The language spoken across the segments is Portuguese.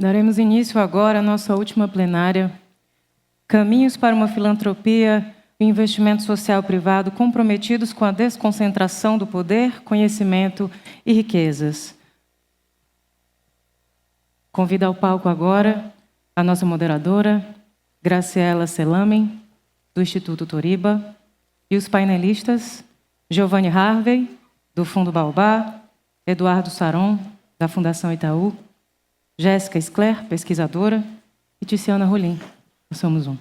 Daremos início agora à nossa última plenária. Caminhos para uma filantropia e investimento social privado comprometidos com a desconcentração do poder, conhecimento e riquezas. Convido ao palco agora a nossa moderadora, Graciela Selamen, do Instituto Toriba, e os painelistas, Giovanni Harvey, do Fundo Baobá, Eduardo Saron, da Fundação Itaú, Jéssica Scler, pesquisadora, e Tiziana Rolim, do Somos Um.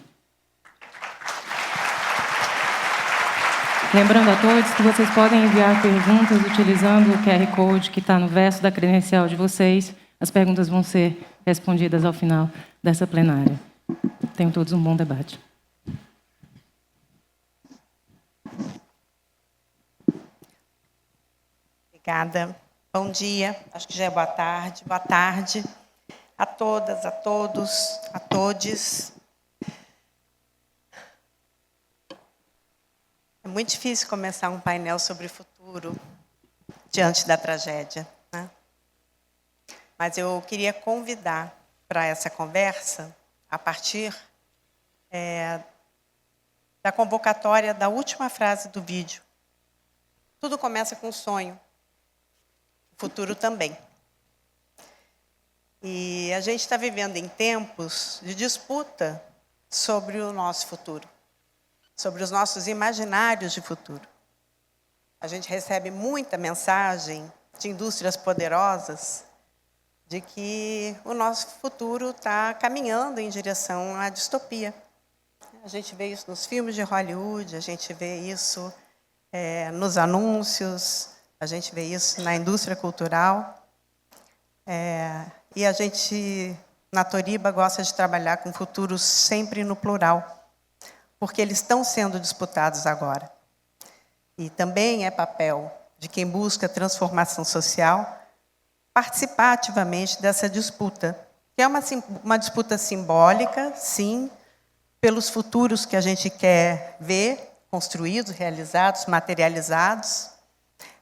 Lembrando a todos que vocês podem enviar perguntas utilizando o QR Code que está no verso da credencial de vocês. As perguntas vão ser respondidas ao final dessa plenária. Tenham todos um bom debate. Obrigada. Bom dia, acho que já é boa tarde. Boa tarde a todas, a todos, a todes. É muito difícil começar um painel sobre futuro diante da tragédia, né? Mas eu queria convidar para essa conversa, a partir da convocatória da última frase do vídeo. Tudo começa com um sonho. O futuro também. E a gente está vivendo em tempos de disputa sobre o nosso futuro, sobre os nossos imaginários de futuro. A gente recebe muita mensagem de indústrias poderosas de que o nosso futuro está caminhando em direção à distopia. A gente vê isso nos filmes de Hollywood, a gente vê isso nos anúncios, a gente vê isso na indústria cultural. E a gente, na Toriba, gosta de trabalhar com futuros sempre no plural, porque eles estão sendo disputados agora. E também é papel de quem busca transformação social participar ativamente dessa disputa, que é uma disputa simbólica, sim, pelos futuros que a gente quer ver construídos, realizados, materializados,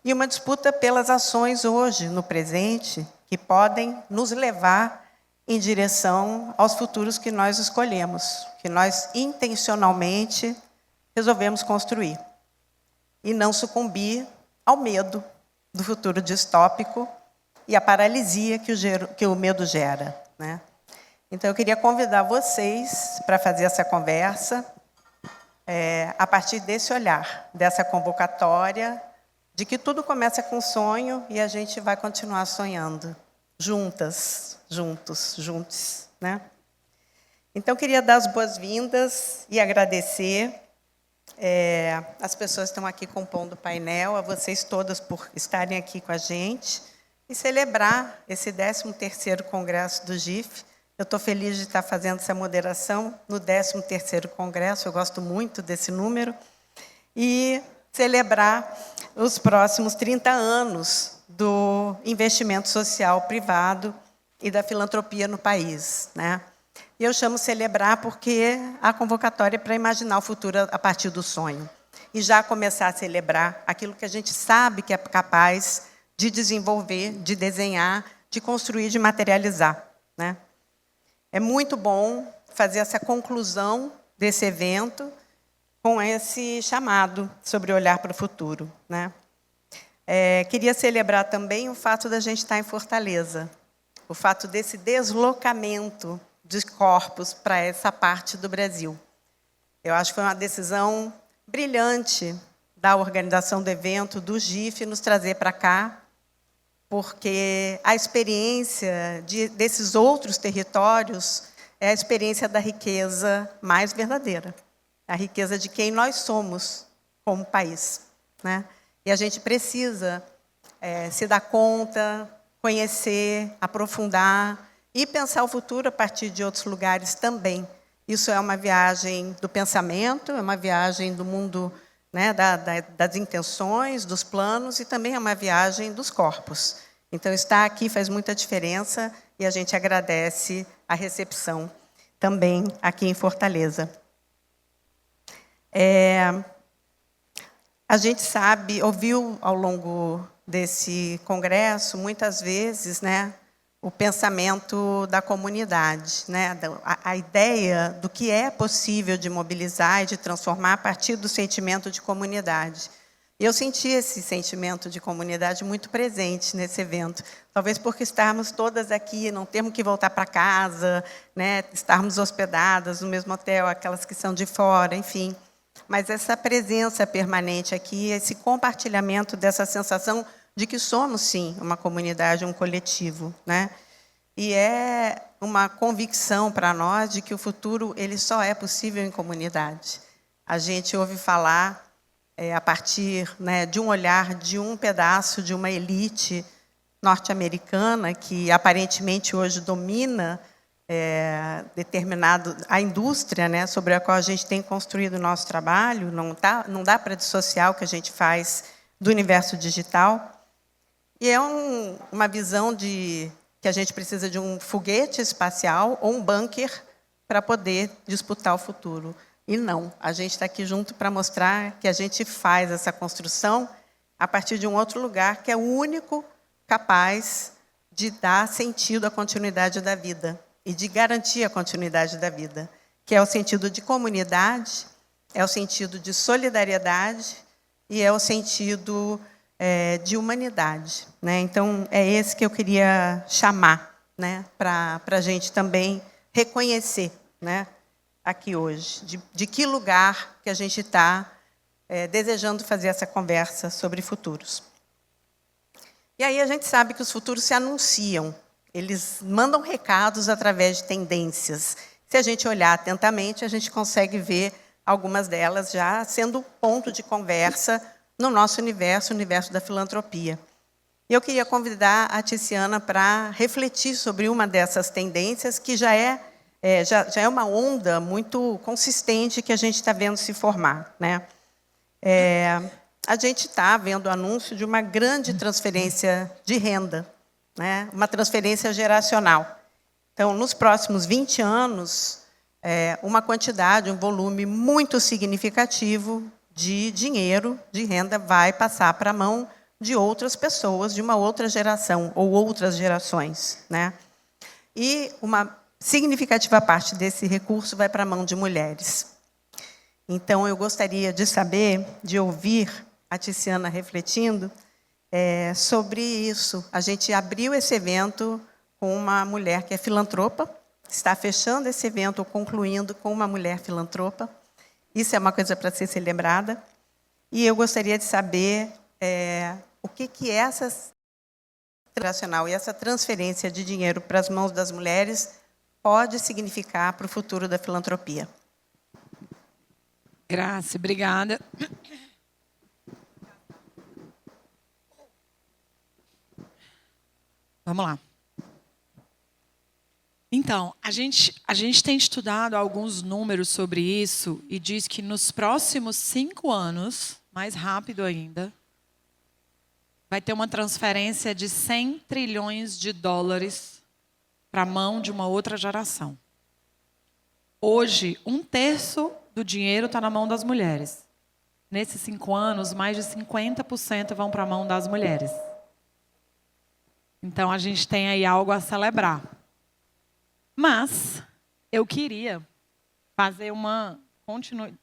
e uma disputa pelas ações hoje, no presente, que podem nos levar em direção aos futuros que nós escolhemos, que nós intencionalmente resolvemos construir. E não sucumbir ao medo do futuro distópico e à paralisia que o medo gera, né? Então, eu queria convidar vocês para fazer essa conversa a partir desse olhar, dessa convocatória, de que tudo começa com um sonho e a gente vai continuar sonhando, juntas, juntos, juntos, né? Então, eu queria dar as boas-vindas e agradecer as pessoas que estão aqui compondo o painel, a vocês todas por estarem aqui com a gente e celebrar esse 13º Congresso do GIF. Eu estou feliz de estar fazendo essa moderação no 13º Congresso, eu gosto muito desse número, e celebrar os próximos 30 anos do investimento social privado e da filantropia no país, né? E eu chamo celebrar porque a convocatória é para imaginar o futuro a partir do sonho e já começar a celebrar aquilo que a gente sabe que é capaz de desenvolver, de desenhar, de construir, de materializar, né? É muito bom fazer essa conclusão desse evento com esse chamado sobre olhar para o futuro, né? Queria celebrar também o fato da gente estar em Fortaleza, o fato desse deslocamento de corpos para essa parte do Brasil. Eu acho que foi uma decisão brilhante da organização do evento, do GIF, nos trazer para cá, porque a experiência desses outros territórios é a experiência da riqueza mais verdadeira, a riqueza de quem nós somos como país, né? E a gente precisa se dar conta, conhecer, aprofundar e pensar o futuro a partir de outros lugares também. Isso é uma viagem do pensamento, é uma viagem do mundo, né, das intenções, dos planos, e também é uma viagem dos corpos. Então, estar aqui faz muita diferença e a gente agradece a recepção também aqui em Fortaleza. A gente sabe, ouviu ao longo desse congresso, muitas vezes, né, o pensamento da comunidade, né? A ideia do que é possível de mobilizar e de transformar a partir do sentimento de comunidade. Eu senti esse sentimento de comunidade muito presente nesse evento. Talvez porque estarmos todas aqui, não termos que voltar para casa, né? Estarmos hospedadas no mesmo hotel, aquelas que são de fora, enfim. Mas essa presença permanente aqui, esse compartilhamento dessa sensação de que somos, sim, uma comunidade, um coletivo, né? E é uma convicção para nós de que o futuro ele só é possível em comunidade. A gente ouve falar, a partir, né, de um olhar de um pedaço de uma elite norte-americana que, aparentemente, hoje domina a indústria, né, sobre a qual a gente tem construído o nosso trabalho. Não dá para dissociar o que a gente faz do universo digital. E é uma visão que a gente precisa de um foguete espacial ou um bunker para poder disputar o futuro. E não, a gente está aqui junto para mostrar que a gente faz essa construção a partir de um outro lugar que é o único capaz de dar sentido à continuidade da vida e de garantir a continuidade da vida, que é o sentido de comunidade, é o sentido de solidariedade e é o sentido de humanidade, né? Então, é esse que eu queria chamar, né, para a gente também reconhecer, né, aqui hoje, de que lugar que a gente está desejando fazer essa conversa sobre futuros. E aí a gente sabe que os futuros se anunciam, eles mandam recados através de tendências. Se a gente olhar atentamente, a gente consegue ver algumas delas já sendo ponto de conversa no nosso universo, o universo da filantropia. Eu queria convidar a Tiziana para refletir sobre uma dessas tendências, que já é uma onda muito consistente que a gente está vendo se formar, né? A gente está vendo o anúncio de uma grande transferência de renda, né? Uma transferência geracional. Então, nos próximos 20 anos, uma quantidade, um volume muito significativo de dinheiro, de renda, vai passar para a mão de outras pessoas, de uma outra geração, ou outras gerações, né? E uma significativa parte desse recurso vai para a mão de mulheres. Então, eu gostaria de saber, de ouvir a Tiziana refletindo sobre isso. A gente abriu esse evento com uma mulher que é filantropa, está fechando esse evento, ou concluindo com uma mulher filantropa. Isso é uma coisa para ser celebrada. E eu gostaria de saber o que essa internacional e essa transferência de dinheiro para as mãos das mulheres pode significar para o futuro da filantropia. Graça, obrigada. Vamos lá. Então, a gente tem estudado alguns números sobre isso e diz que nos próximos 5 anos, mais rápido ainda, vai ter uma transferência de 100 trilhões de dólares para a mão de uma outra geração. Hoje, 1/3 do dinheiro está na mão das mulheres. Nesses 5 anos, mais de 50% vão para a mão das mulheres. Então, a gente tem aí algo a celebrar. Mas eu queria fazer uma continuidade.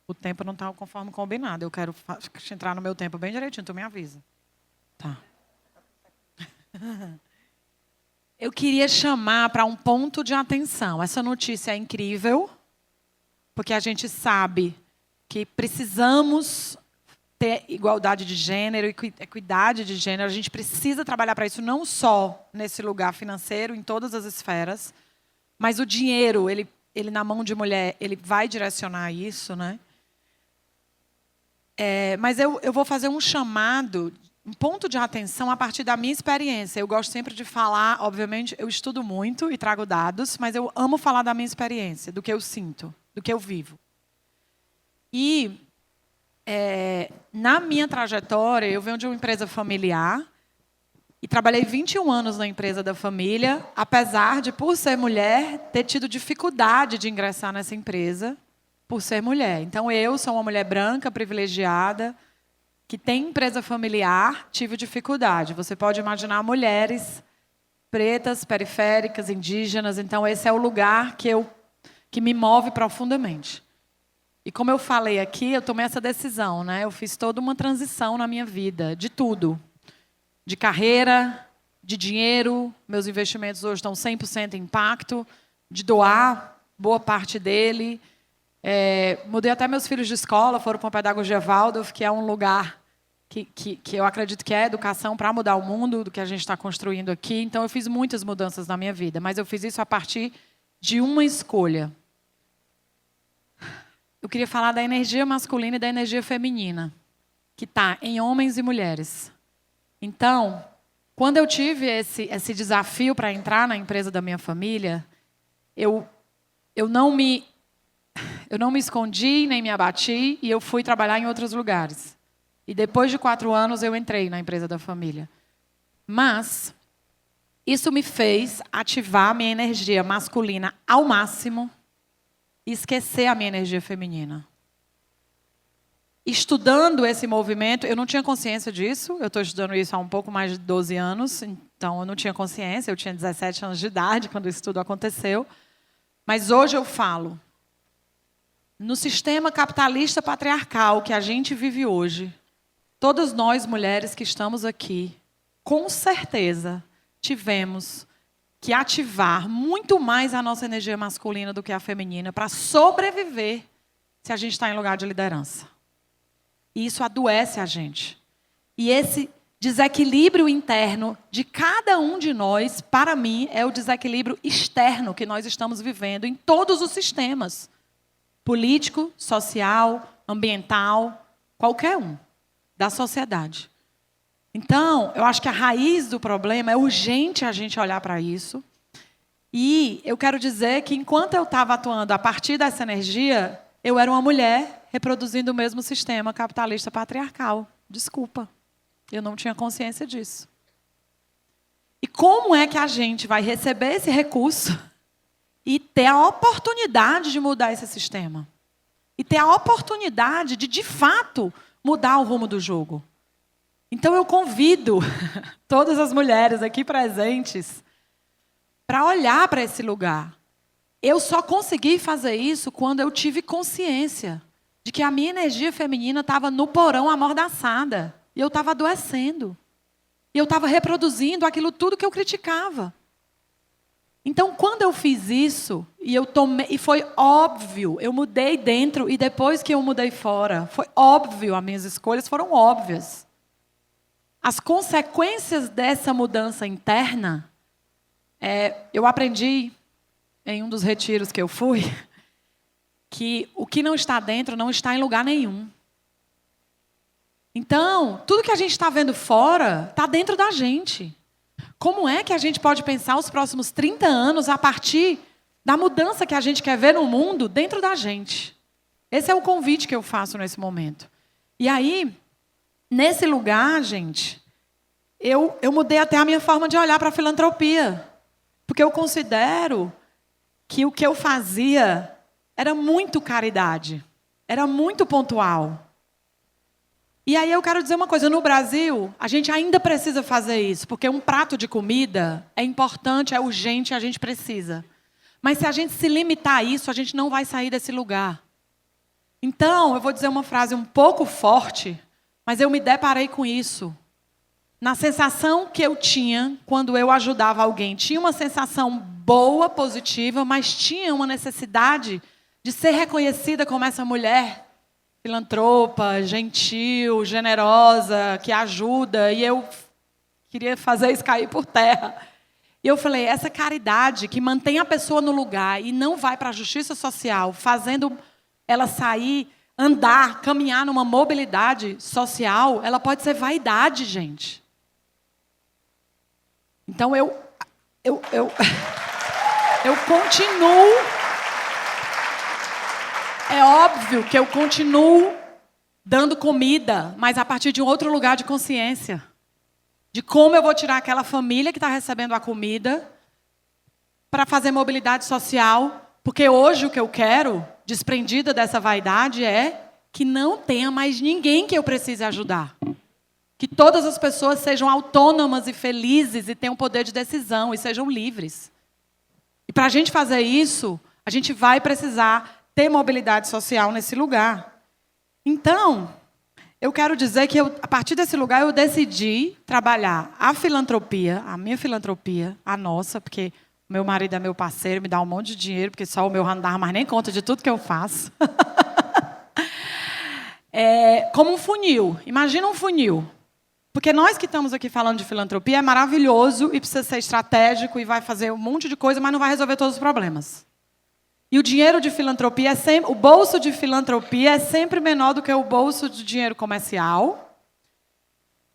O tempo não está conforme combinado. Eu quero entrar no meu tempo bem direitinho, tu me avisa. Tá. Eu queria chamar para um ponto de atenção. Essa notícia é incrível, porque a gente sabe que precisamos ter igualdade de gênero, equidade de gênero. A gente precisa trabalhar para isso, não só nesse lugar financeiro, em todas as esferas, mas o dinheiro, ele na mão de mulher, ele vai direcionar isso, né? Mas eu vou fazer um chamado, um ponto de atenção a partir da minha experiência. Eu gosto sempre de falar, obviamente, eu estudo muito e trago dados, mas eu amo falar da minha experiência, do que eu sinto, do que eu vivo. E na minha trajetória, eu venho de uma empresa familiar e trabalhei 21 anos na empresa da família, apesar de, por ser mulher, ter tido dificuldade de ingressar nessa empresa por ser mulher. Então, eu sou uma mulher branca, privilegiada, que tem empresa familiar, tive dificuldade. Você pode imaginar mulheres pretas, periféricas, indígenas. Então, esse é o lugar que me move profundamente. E como eu falei aqui, eu tomei essa decisão, né? Eu fiz toda uma transição na minha vida, de tudo. De carreira, de dinheiro, meus investimentos hoje estão 100% em impacto, de doar boa parte dele. Mudei até meus filhos de escola, foram para a Pedagogia Waldorf, que é um lugar que eu acredito que é educação para mudar o mundo, do que a gente está construindo aqui. Então, eu fiz muitas mudanças na minha vida, mas eu fiz isso a partir de uma escolha. Eu queria falar da energia masculina e da energia feminina, que está em homens e mulheres. Então, quando eu tive esse desafio para entrar na empresa da minha família, eu não me escondi, nem me abati, e eu fui trabalhar em outros lugares. E depois de 4 anos, eu entrei na empresa da família. Mas isso me fez ativar a minha energia masculina ao máximo e esquecer a minha energia feminina. Estudando esse movimento, eu não tinha consciência disso. Eu estou estudando isso há um pouco mais de 12 anos, então eu não tinha consciência. Eu tinha 17 anos de idade quando isso tudo aconteceu. Mas hoje eu falo, no sistema capitalista patriarcal que a gente vive hoje, todas nós, mulheres que estamos aqui, com certeza tivemos que ativar muito mais a nossa energia masculina do que a feminina para sobreviver se a gente está em lugar de liderança. E isso adoece a gente. E esse desequilíbrio interno de cada um de nós, para mim, é o desequilíbrio externo que nós estamos vivendo em todos os sistemas. Político, social, ambiental, qualquer um da sociedade. Então, eu acho que a raiz do problema é urgente a gente olhar para isso. E eu quero dizer que enquanto eu estava atuando a partir dessa energia, eu era uma mulher reproduzindo o mesmo sistema capitalista patriarcal. Desculpa, eu não tinha consciência disso. E como é que a gente vai receber esse recurso e ter a oportunidade de mudar esse sistema? E ter a oportunidade de fato, mudar o rumo do jogo? Então, eu convido todas as mulheres aqui presentes para olhar para esse lugar. Eu só consegui fazer isso quando eu tive consciência de que a minha energia feminina estava no porão amordaçada. E eu estava adoecendo. E eu estava reproduzindo aquilo tudo que eu criticava. Então, quando eu fiz isso, e foi óbvio, eu mudei dentro e depois que eu mudei fora, foi óbvio, as minhas escolhas foram óbvias. As consequências dessa mudança interna, eu aprendi em um dos retiros que eu fui, que o que não está dentro não está em lugar nenhum. Então, tudo que a gente está vendo fora está dentro da gente. Como é que a gente pode pensar os próximos 30 anos a partir da mudança que a gente quer ver no mundo dentro da gente? Esse é o convite que eu faço nesse momento. E aí, nesse lugar, gente, eu mudei até a minha forma de olhar para a filantropia. Porque eu considero que o que eu fazia era muito caridade, era muito pontual. E aí eu quero dizer uma coisa, no Brasil, a gente ainda precisa fazer isso, porque um prato de comida é importante, é urgente, a gente precisa. Mas se a gente se limitar a isso, a gente não vai sair desse lugar. Então, eu vou dizer uma frase um pouco forte, mas eu me deparei com isso. Na sensação que eu tinha quando eu ajudava alguém, tinha uma sensação boa, positiva, mas tinha uma necessidade de ser reconhecida como essa mulher filantropa, gentil, generosa, que ajuda, e eu queria fazer isso cair por terra. E eu falei, essa caridade que mantém a pessoa no lugar e não vai para a justiça social, fazendo ela sair, andar, caminhar numa mobilidade social, ela pode ser vaidade, gente. Então, eu continuo. É óbvio que eu continuo dando comida, mas a partir de um outro lugar de consciência. De como eu vou tirar aquela família que está recebendo a comida para fazer mobilidade social. Porque hoje o que eu quero, desprendida dessa vaidade, é que não tenha mais ninguém que eu precise ajudar. Que todas as pessoas sejam autônomas e felizes e tenham poder de decisão e sejam livres. E para a gente fazer isso, a gente vai precisar ter mobilidade social nesse lugar. Então, eu quero dizer que a partir desse lugar eu decidi trabalhar a filantropia, a minha filantropia, a nossa, porque meu marido é meu parceiro, me dá um monte de dinheiro, porque só o meu não dá mais nem conta de tudo que eu faço. Como um funil. Imagina um funil. Porque nós que estamos aqui falando de filantropia é maravilhoso e precisa ser estratégico e vai fazer um monte de coisa, mas não vai resolver todos os problemas. E o dinheiro de filantropia o bolso de filantropia é sempre menor do que o bolso de dinheiro comercial.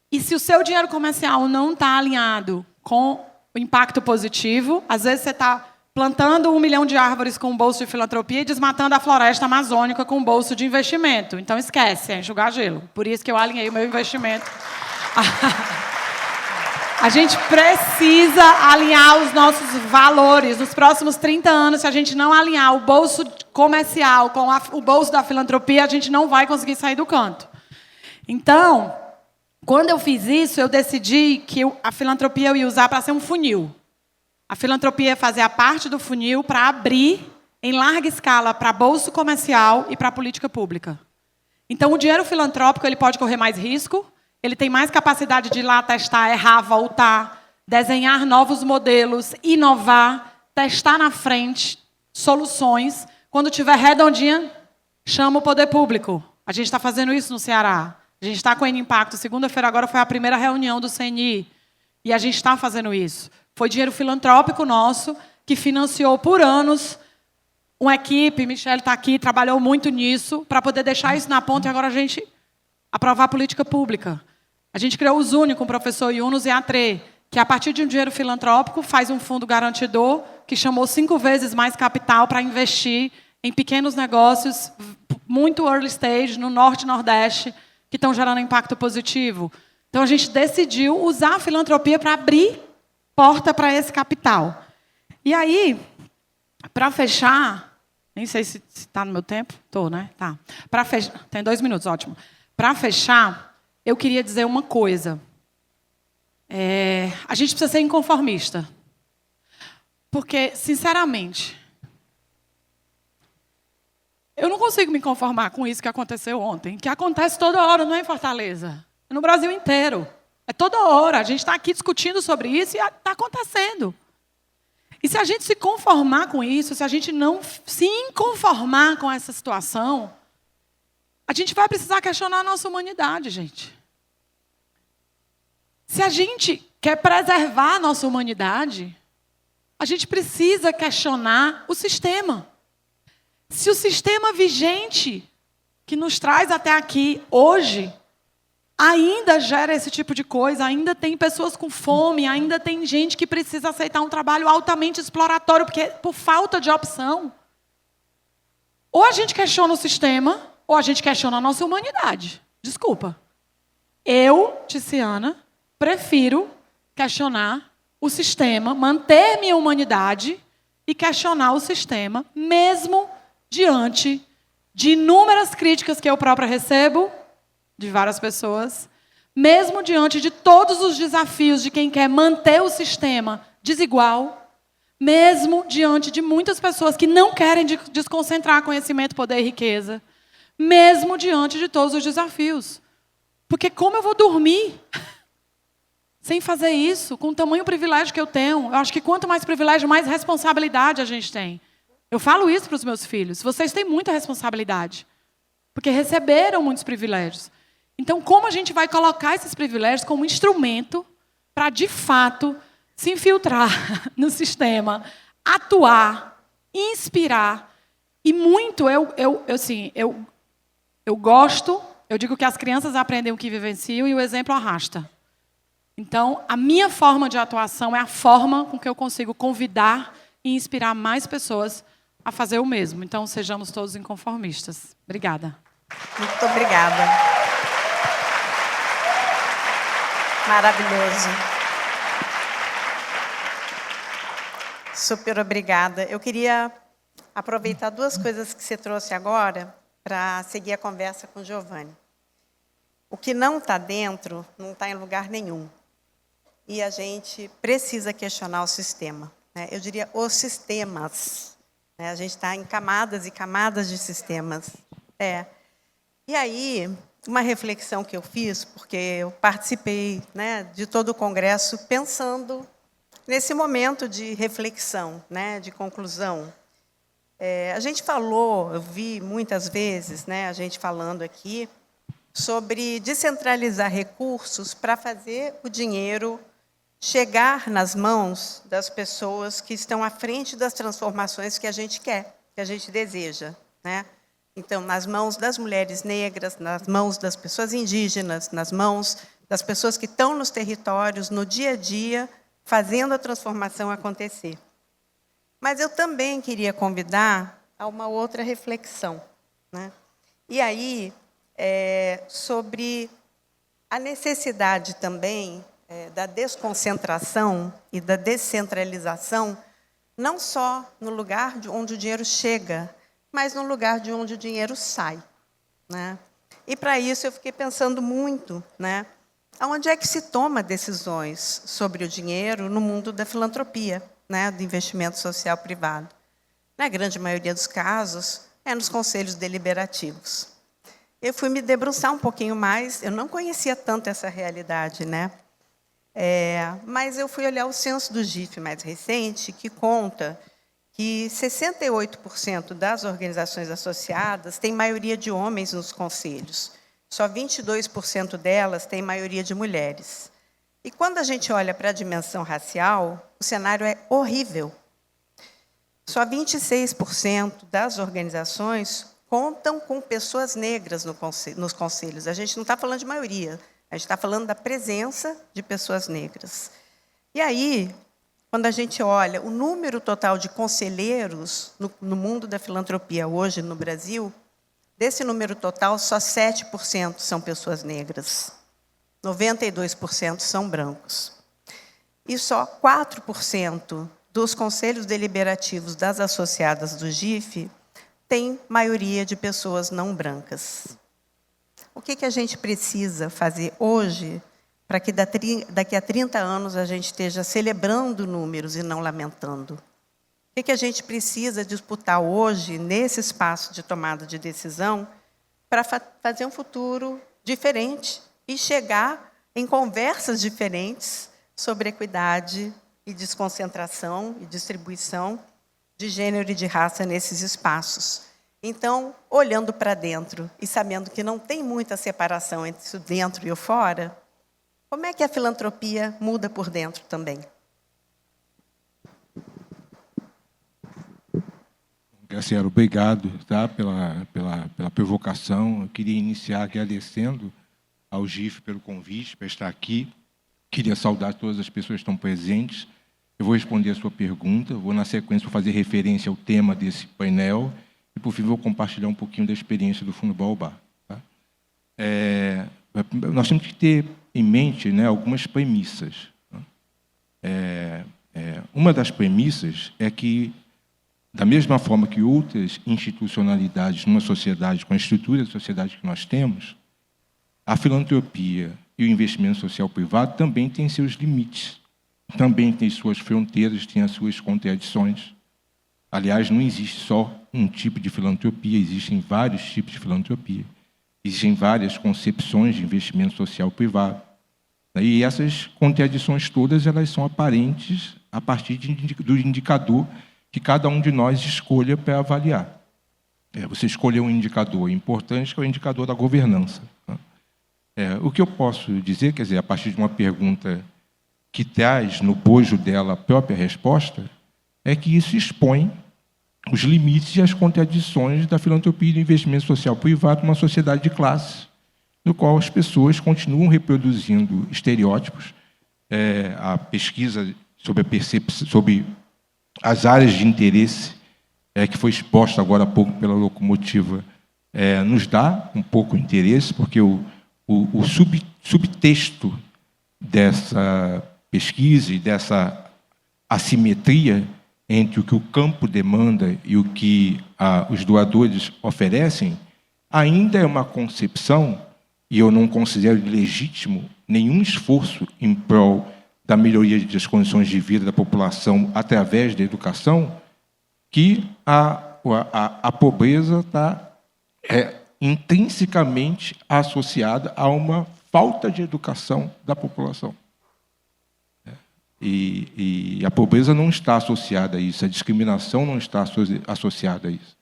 E se o seu dinheiro comercial não está alinhado com o impacto positivo, às vezes você está plantando 1 milhão de árvores com um bolso de filantropia e desmatando a floresta amazônica com um bolso de investimento. Então esquece, é enxugar gelo. Por isso que eu alinhei o meu investimento. A gente precisa alinhar os nossos valores. Nos próximos 30 anos, se a gente não alinhar o bolso comercial com o bolso da filantropia, a gente não vai conseguir sair do canto. Então, quando eu fiz isso, eu decidi que a filantropia eu ia usar para ser um funil. A filantropia ia fazer a parte do funil para abrir em larga escala para bolso comercial e para política pública. Então, o dinheiro filantrópico ele pode correr mais risco, ele tem mais capacidade de ir lá testar, errar, voltar, desenhar novos modelos, inovar, testar na frente soluções. Quando tiver redondinha, chama o poder público. A gente está fazendo isso no Ceará. A gente está com o N-Impacto. Segunda-feira agora foi a primeira reunião do CNI. E a gente está fazendo isso. Foi dinheiro filantrópico nosso que financiou por anos uma equipe. Michele está aqui, trabalhou muito nisso para poder deixar isso na ponta e agora a gente aprovar a política pública. A gente criou o Zune com o professor Yunus e a TRE, que a partir de um dinheiro filantrópico faz um fundo garantidor que chamou 5 vezes mais capital para investir em pequenos negócios muito early stage no Norte e Nordeste que estão gerando impacto positivo. Então a gente decidiu usar a filantropia para abrir porta para esse capital. E aí, para fechar, nem sei se está no meu tempo, estou, né? Tá. Para fechar, tem 2 minutos, ótimo. Para fechar, eu queria dizer uma coisa. A gente precisa ser inconformista. Porque, sinceramente, eu não consigo me conformar com isso que aconteceu ontem, que acontece toda hora, não é em Fortaleza, é no Brasil inteiro. É toda hora. A gente está aqui discutindo sobre isso e está acontecendo. E se a gente se conformar com isso, se a gente não se inconformar com essa situação, a gente vai precisar questionar a nossa humanidade, gente. Se a gente quer preservar a nossa humanidade, a gente precisa questionar o sistema. Se o sistema vigente que nos traz até aqui hoje ainda gera esse tipo de coisa, ainda tem pessoas com fome, ainda tem gente que precisa aceitar um trabalho altamente exploratório por falta de opção, ou a gente questiona o sistema, ou a gente questiona a nossa humanidade. Desculpa. Eu, Tiziana, prefiro questionar o sistema, manter minha humanidade e questionar o sistema, mesmo diante de inúmeras críticas que eu própria recebo de várias pessoas, mesmo diante de todos os desafios de quem quer manter o sistema desigual, mesmo diante de muitas pessoas que não querem desconcentrar conhecimento, poder e riqueza, mesmo diante de todos os desafios. Porque como eu vou dormir sem fazer isso, com o tamanho privilégio que eu tenho? Eu acho que quanto mais privilégio, mais responsabilidade a gente tem. Eu falo isso para os meus filhos. Vocês têm muita responsabilidade, porque receberam muitos privilégios. Então, como a gente vai colocar esses privilégios como instrumento para, de fato, se infiltrar no sistema, atuar, inspirar? E muito, eu gosto, eu digo que as crianças aprendem o que vivenciam e o exemplo arrasta. Então, a minha forma de atuação é a forma com que eu consigo convidar e inspirar mais pessoas a fazer o mesmo. Então, sejamos todos inconformistas. Obrigada. Muito obrigada. Maravilhoso. Super obrigada. Eu queria aproveitar 2 coisas que você trouxe agora para seguir a conversa com o Giovanni. O que não está dentro não está em lugar nenhum. E a gente precisa questionar o sistema, né? Eu diria os sistemas, né? A gente está em camadas e camadas de sistemas. E aí, uma reflexão que eu fiz, porque eu participei, né, de todo o congresso pensando nesse momento de reflexão, né, de conclusão. A gente falou, eu vi muitas vezes, né, a gente falando aqui, sobre descentralizar recursos para fazer o dinheiro chegar nas mãos das pessoas que estão à frente das transformações que a gente quer, que a gente deseja, né? Então, nas mãos das mulheres negras, nas mãos das pessoas indígenas, nas mãos das pessoas que estão nos territórios, no dia a dia, fazendo a transformação acontecer. Mas eu também queria convidar a uma outra reflexão, né? E aí, sobre a necessidade também da desconcentração e da descentralização, não só no lugar onde o dinheiro chega, mas no lugar de onde o dinheiro sai, né? E, para isso, eu fiquei pensando muito, né, onde é que se toma decisões sobre o dinheiro no mundo da filantropia, né, do investimento social privado. Na grande maioria dos casos, é nos conselhos deliberativos. Eu fui me debruçar um pouquinho mais, eu não conhecia tanto essa realidade, né? Mas eu fui olhar o censo do GIF mais recente, que conta que 68% das organizações associadas têm maioria de homens nos conselhos. Só 22% delas têm maioria de mulheres. E quando a gente olha para a dimensão racial, o cenário é horrível. Só 26% das organizações contam com pessoas negras nos conselhos. A gente não está falando de maioria, a gente está falando da presença de pessoas negras. E aí, quando a gente olha o número total de conselheiros no mundo da filantropia hoje no Brasil, desse número total, só 7% são pessoas negras, 92% são brancos. E só 4% dos conselhos deliberativos das associadas do GIF têm maioria de pessoas não brancas. O que a gente precisa fazer hoje para que daqui a 30 anos a gente esteja celebrando números e não lamentando? O que a gente precisa disputar hoje, nesse espaço de tomada de decisão, para fazer um futuro diferente e chegar em conversas diferentes sobre equidade e desconcentração e distribuição de gênero e de raça nesses espaços? Então, olhando para dentro e sabendo que não tem muita separação entre o dentro e o fora, como é que a filantropia muda por dentro também? Graciela, obrigado, tá, pela provocação. Eu queria iniciar agradecendo ao GIF pelo convite para estar aqui. Queria saudar todas as pessoas que estão presentes. Eu vou responder a sua pergunta, vou, na sequência, fazer referência ao tema desse painel e, por fim, vou compartilhar um pouquinho da experiência do Fundo Baobá. Tá? Nós temos que ter em mente, né, algumas premissas. Uma das premissas é que, da mesma forma que outras institucionalidades numa sociedade, com a estrutura da sociedade que nós temos, a filantropia e o investimento social privado também têm seus limites, também têm suas fronteiras, têm as suas contradições. Aliás, não existe só um tipo de filantropia, existem vários tipos de filantropia. Existem várias concepções de investimento social privado. E essas contradições todas elas são aparentes a partir do indicador que cada um de nós escolha para avaliar. Você escolheu um indicador importante, que é o indicador da governança. O que eu posso dizer, quer dizer, a partir de uma pergunta que traz no bojo dela a própria resposta, é que isso expõe os limites e as contradições da filantropia e do investimento social privado numa sociedade de classe, no qual as pessoas continuam reproduzindo estereótipos. A pesquisa sobre a percepção, sobre as áreas de interesse, que foi exposta agora há pouco pela Locomotiva, nos dá um pouco de interesse, porque o subtexto dessa pesquisa e dessa assimetria entre o que o campo demanda e o que os doadores oferecem, ainda é uma concepção e eu não considero legítimo nenhum esforço em prol da melhoria das condições de vida da população através da educação, que a pobreza está intrinsecamente associada a uma falta de educação da população. E a pobreza não está associada a isso, a discriminação não está associada a isso.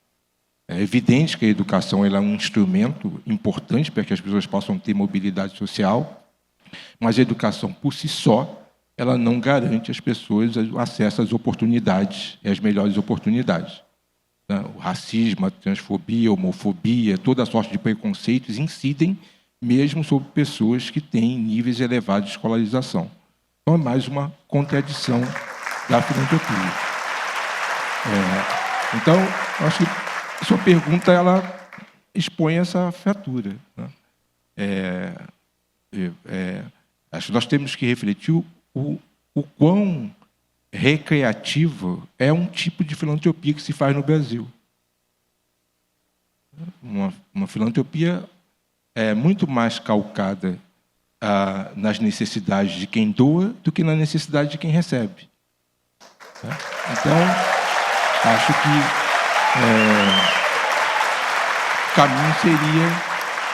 É evidente que a educação ela é um instrumento importante para que as pessoas possam ter mobilidade social, mas a educação, por si só, ela não garante às pessoas o acesso às oportunidades, às melhores oportunidades. O racismo, a transfobia, a homofobia, toda sorte de preconceitos incidem mesmo sobre pessoas que têm níveis elevados de escolarização. Então, é mais uma contradição da filantropia. Então, acho que a sua pergunta ela expõe essa fratura, né? Acho que nós temos que refletir o quão recreativo é um tipo de filantropia que se faz no Brasil. Uma filantropia muito mais calcada nas necessidades de quem doa do que na necessidade de quem recebe. Então, acho que o caminho seria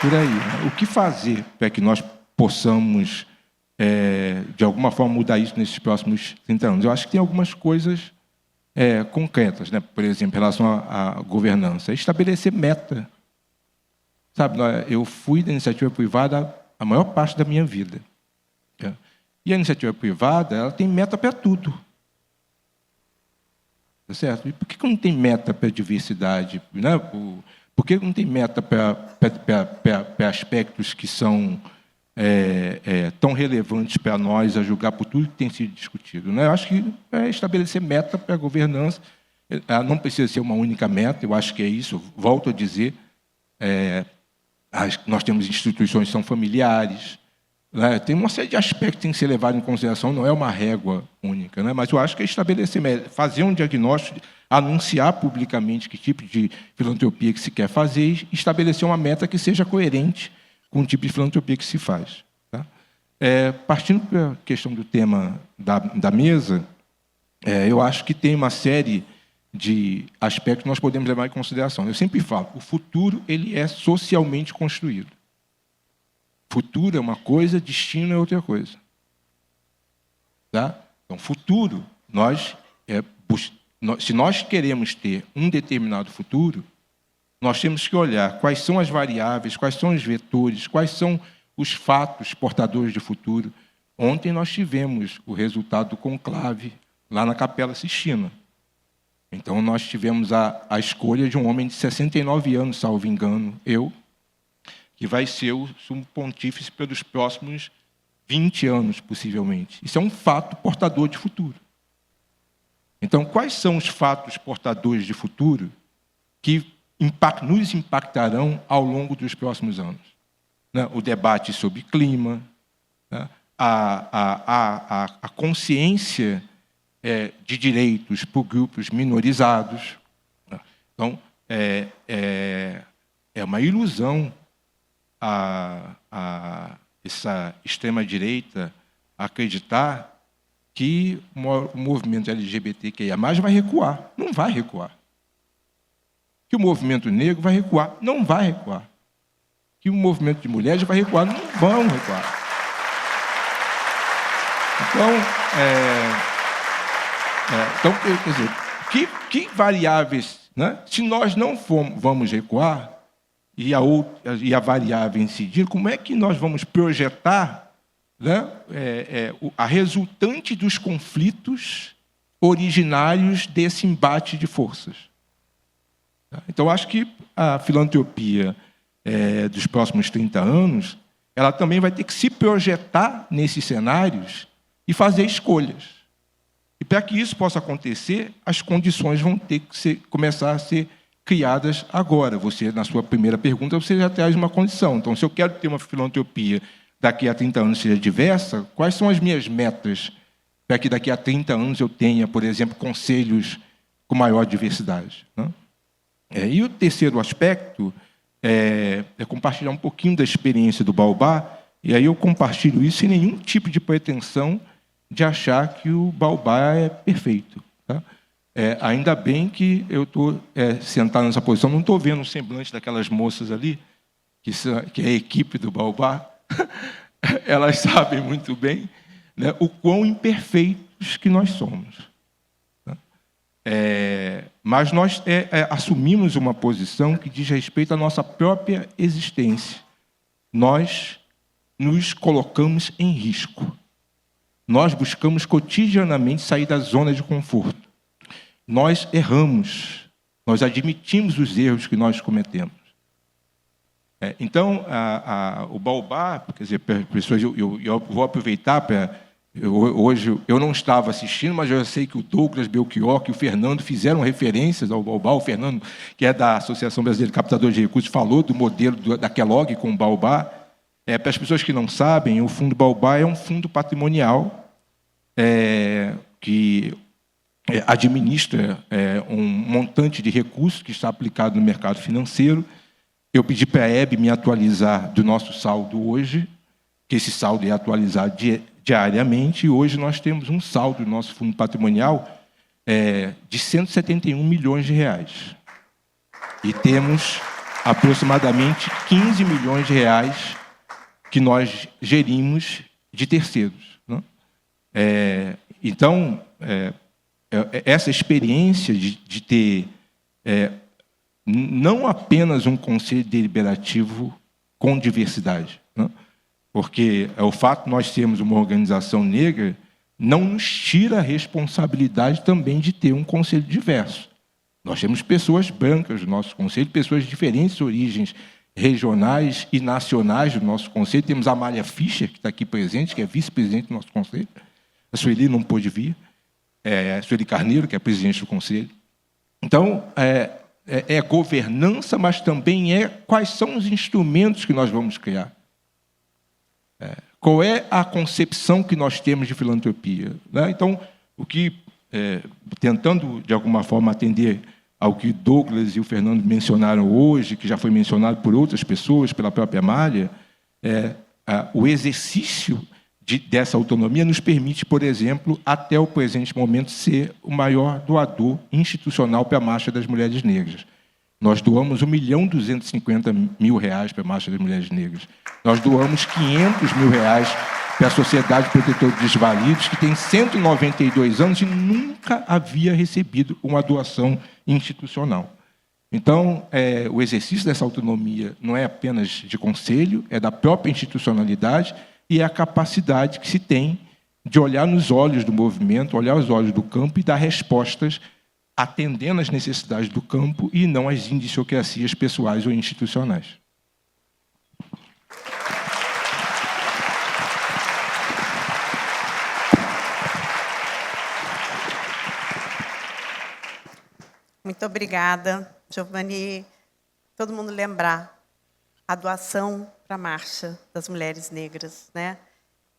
por aí, né? O que fazer para que nós possamos, de alguma forma, mudar isso nesses próximos 30 anos? Eu acho que tem algumas coisas concretas, né? Por exemplo, em relação à governança. Estabelecer meta. Sabe, eu fui da iniciativa privada a maior parte da minha vida. E a iniciativa privada ela tem meta para tudo. Tá certo? E por que não tem meta para a diversidade? Né? Por que não tem meta para aspectos que são tão relevantes para nós a julgar por tudo que tem sido discutido? Né? Eu acho que estabelecer meta para a governança não precisa ser uma única meta, eu acho que é isso, volto a dizer, nós temos instituições que são familiares, né? Tem uma série de aspectos que tem que ser levado em consideração, não é uma régua única, né? Mas eu acho que é estabelecer, fazer um diagnóstico, anunciar publicamente que tipo de filantropia que se quer fazer e estabelecer uma meta que seja coerente com o tipo de filantropia que se faz. Tá? Partindo para a questão do tema da mesa, eu acho que tem uma série de aspectos que nós podemos levar em consideração. Eu sempre falo, o futuro ele é socialmente construído. Futuro é uma coisa, destino é outra coisa. Tá? Então, futuro, se nós queremos ter um determinado futuro, nós temos que olhar quais são as variáveis, quais são os vetores, quais são os fatos portadores de futuro. Ontem nós tivemos o resultado do conclave lá na Capela Sistina. Então, nós tivemos a escolha de um homem de 69 anos, salvo engano, que vai ser o sumo pontífice pelos próximos 20 anos, possivelmente. Isso é um fato portador de futuro. Então, quais são os fatos portadores de futuro que nos impactarão ao longo dos próximos anos? Né? O debate sobre clima, né? a consciência de direitos por grupos minorizados. Então, é uma ilusão essa extrema-direita acreditar que o movimento LGBTQIA+ vai recuar. Não vai recuar. Que o movimento negro vai recuar. Não vai recuar. Que o movimento de mulheres vai recuar. Não vão recuar. Então, quer dizer, que variáveis, né? Se nós não vamos recuar, e a variável incidir, como é que nós vamos projetar, né, a resultante dos conflitos originários desse embate de forças? Então, acho que a filantropia dos próximos 30 anos, ela também vai ter que se projetar nesses cenários e fazer escolhas. E para que isso possa acontecer, as condições vão ter que começar a ser criadas agora. Você, na sua primeira pergunta, você já traz uma condição. Então, se eu quero ter uma filantropia daqui a 30 anos seja diversa, quais são as minhas metas para que daqui a 30 anos eu tenha, por exemplo, conselhos com maior diversidade? Né? E o terceiro aspecto compartilhar um pouquinho da experiência do Baobá, e aí eu compartilho isso sem nenhum tipo de pretensão de achar que o Baobá é perfeito. Tá? Ainda bem que eu estou sentado nessa posição, não estou vendo o semblante daquelas moças ali, que é a equipe do Baobá. Elas sabem muito bem, né, o quão imperfeitos que nós somos. Tá? Mas nós assumimos uma posição que diz respeito à nossa própria existência. Nós nos colocamos em risco. Nós buscamos cotidianamente sair da zona de conforto. Nós erramos. Nós admitimos os erros que nós cometemos. Então, o Baobá, quer dizer, pessoas, eu vou aproveitar para... Hoje eu não estava assistindo, mas eu sei que o Douglas Belchior e o Fernando fizeram referências ao Baobá. O Fernando, que é da Associação Brasileira de Captadores de Recursos, falou do modelo da Kellogg com o Baobá. Para as pessoas que não sabem, o Fundo Baobá é um fundo patrimonial que administra um montante de recursos que está aplicado no mercado financeiro. Eu pedi para a Hebe me atualizar do nosso saldo hoje, que esse saldo é atualizado diariamente, e hoje nós temos um saldo do nosso fundo patrimonial de 171 milhões de reais. E temos aproximadamente 15 milhões de reais que nós gerimos de terceiros. Né? Então, essa experiência de ter não apenas um conselho deliberativo com diversidade, né? Porque o fato de nós termos uma organização negra não nos tira a responsabilidade também de ter um conselho diverso. Nós temos pessoas brancas no nosso conselho, pessoas de diferentes origens regionais e nacionais do nosso conselho. Temos a Amália Fischer, que está aqui presente, que é vice-presidente do nosso conselho. A Sueli não pôde vir. A Sueli Carneiro, que é presidente do conselho. Então, governança, mas também quais são os instrumentos que nós vamos criar. Qual é a concepção que nós temos de filantropia? Né? Então, tentando, de alguma forma, atender ao que Douglas e o Fernando mencionaram hoje, que já foi mencionado por outras pessoas, pela própria Amália, o exercício dessa autonomia nos permite, por exemplo, até o presente momento, ser o maior doador institucional para a Marcha das Mulheres Negras. Nós doamos R$1.250.000 para a Marcha das Mulheres Negras. Nós doamos R$500.000 para a Sociedade Protetora dos Desvalidos, que tem 192 anos e nunca havia recebido uma doação institucional. Então, o exercício dessa autonomia não é apenas de conselho, é da própria institucionalidade e é a capacidade que se tem de olhar nos olhos do movimento, olhar os olhos do campo e dar respostas atendendo às necessidades do campo e não às indiciocracias pessoais ou institucionais. Muito obrigada, Giovanni. Todo mundo lembrar a doação para a Marcha das Mulheres Negras, né?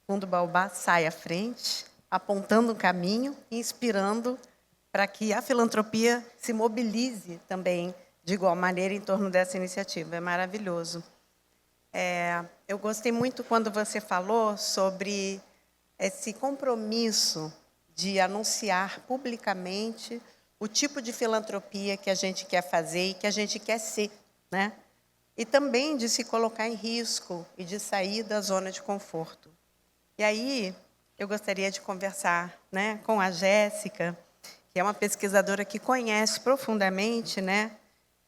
O Fundo Baobá sai à frente, apontando um caminho e inspirando para que a filantropia se mobilize também de igual maneira em torno dessa iniciativa. É maravilhoso. Eu gostei muito quando você falou sobre esse compromisso de anunciar publicamente o tipo de filantropia que a gente quer fazer e que a gente quer ser, né? E também de se colocar em risco e de sair da zona de conforto. E aí, eu gostaria de conversar, né, com a Jéssica, que é uma pesquisadora que conhece profundamente, né,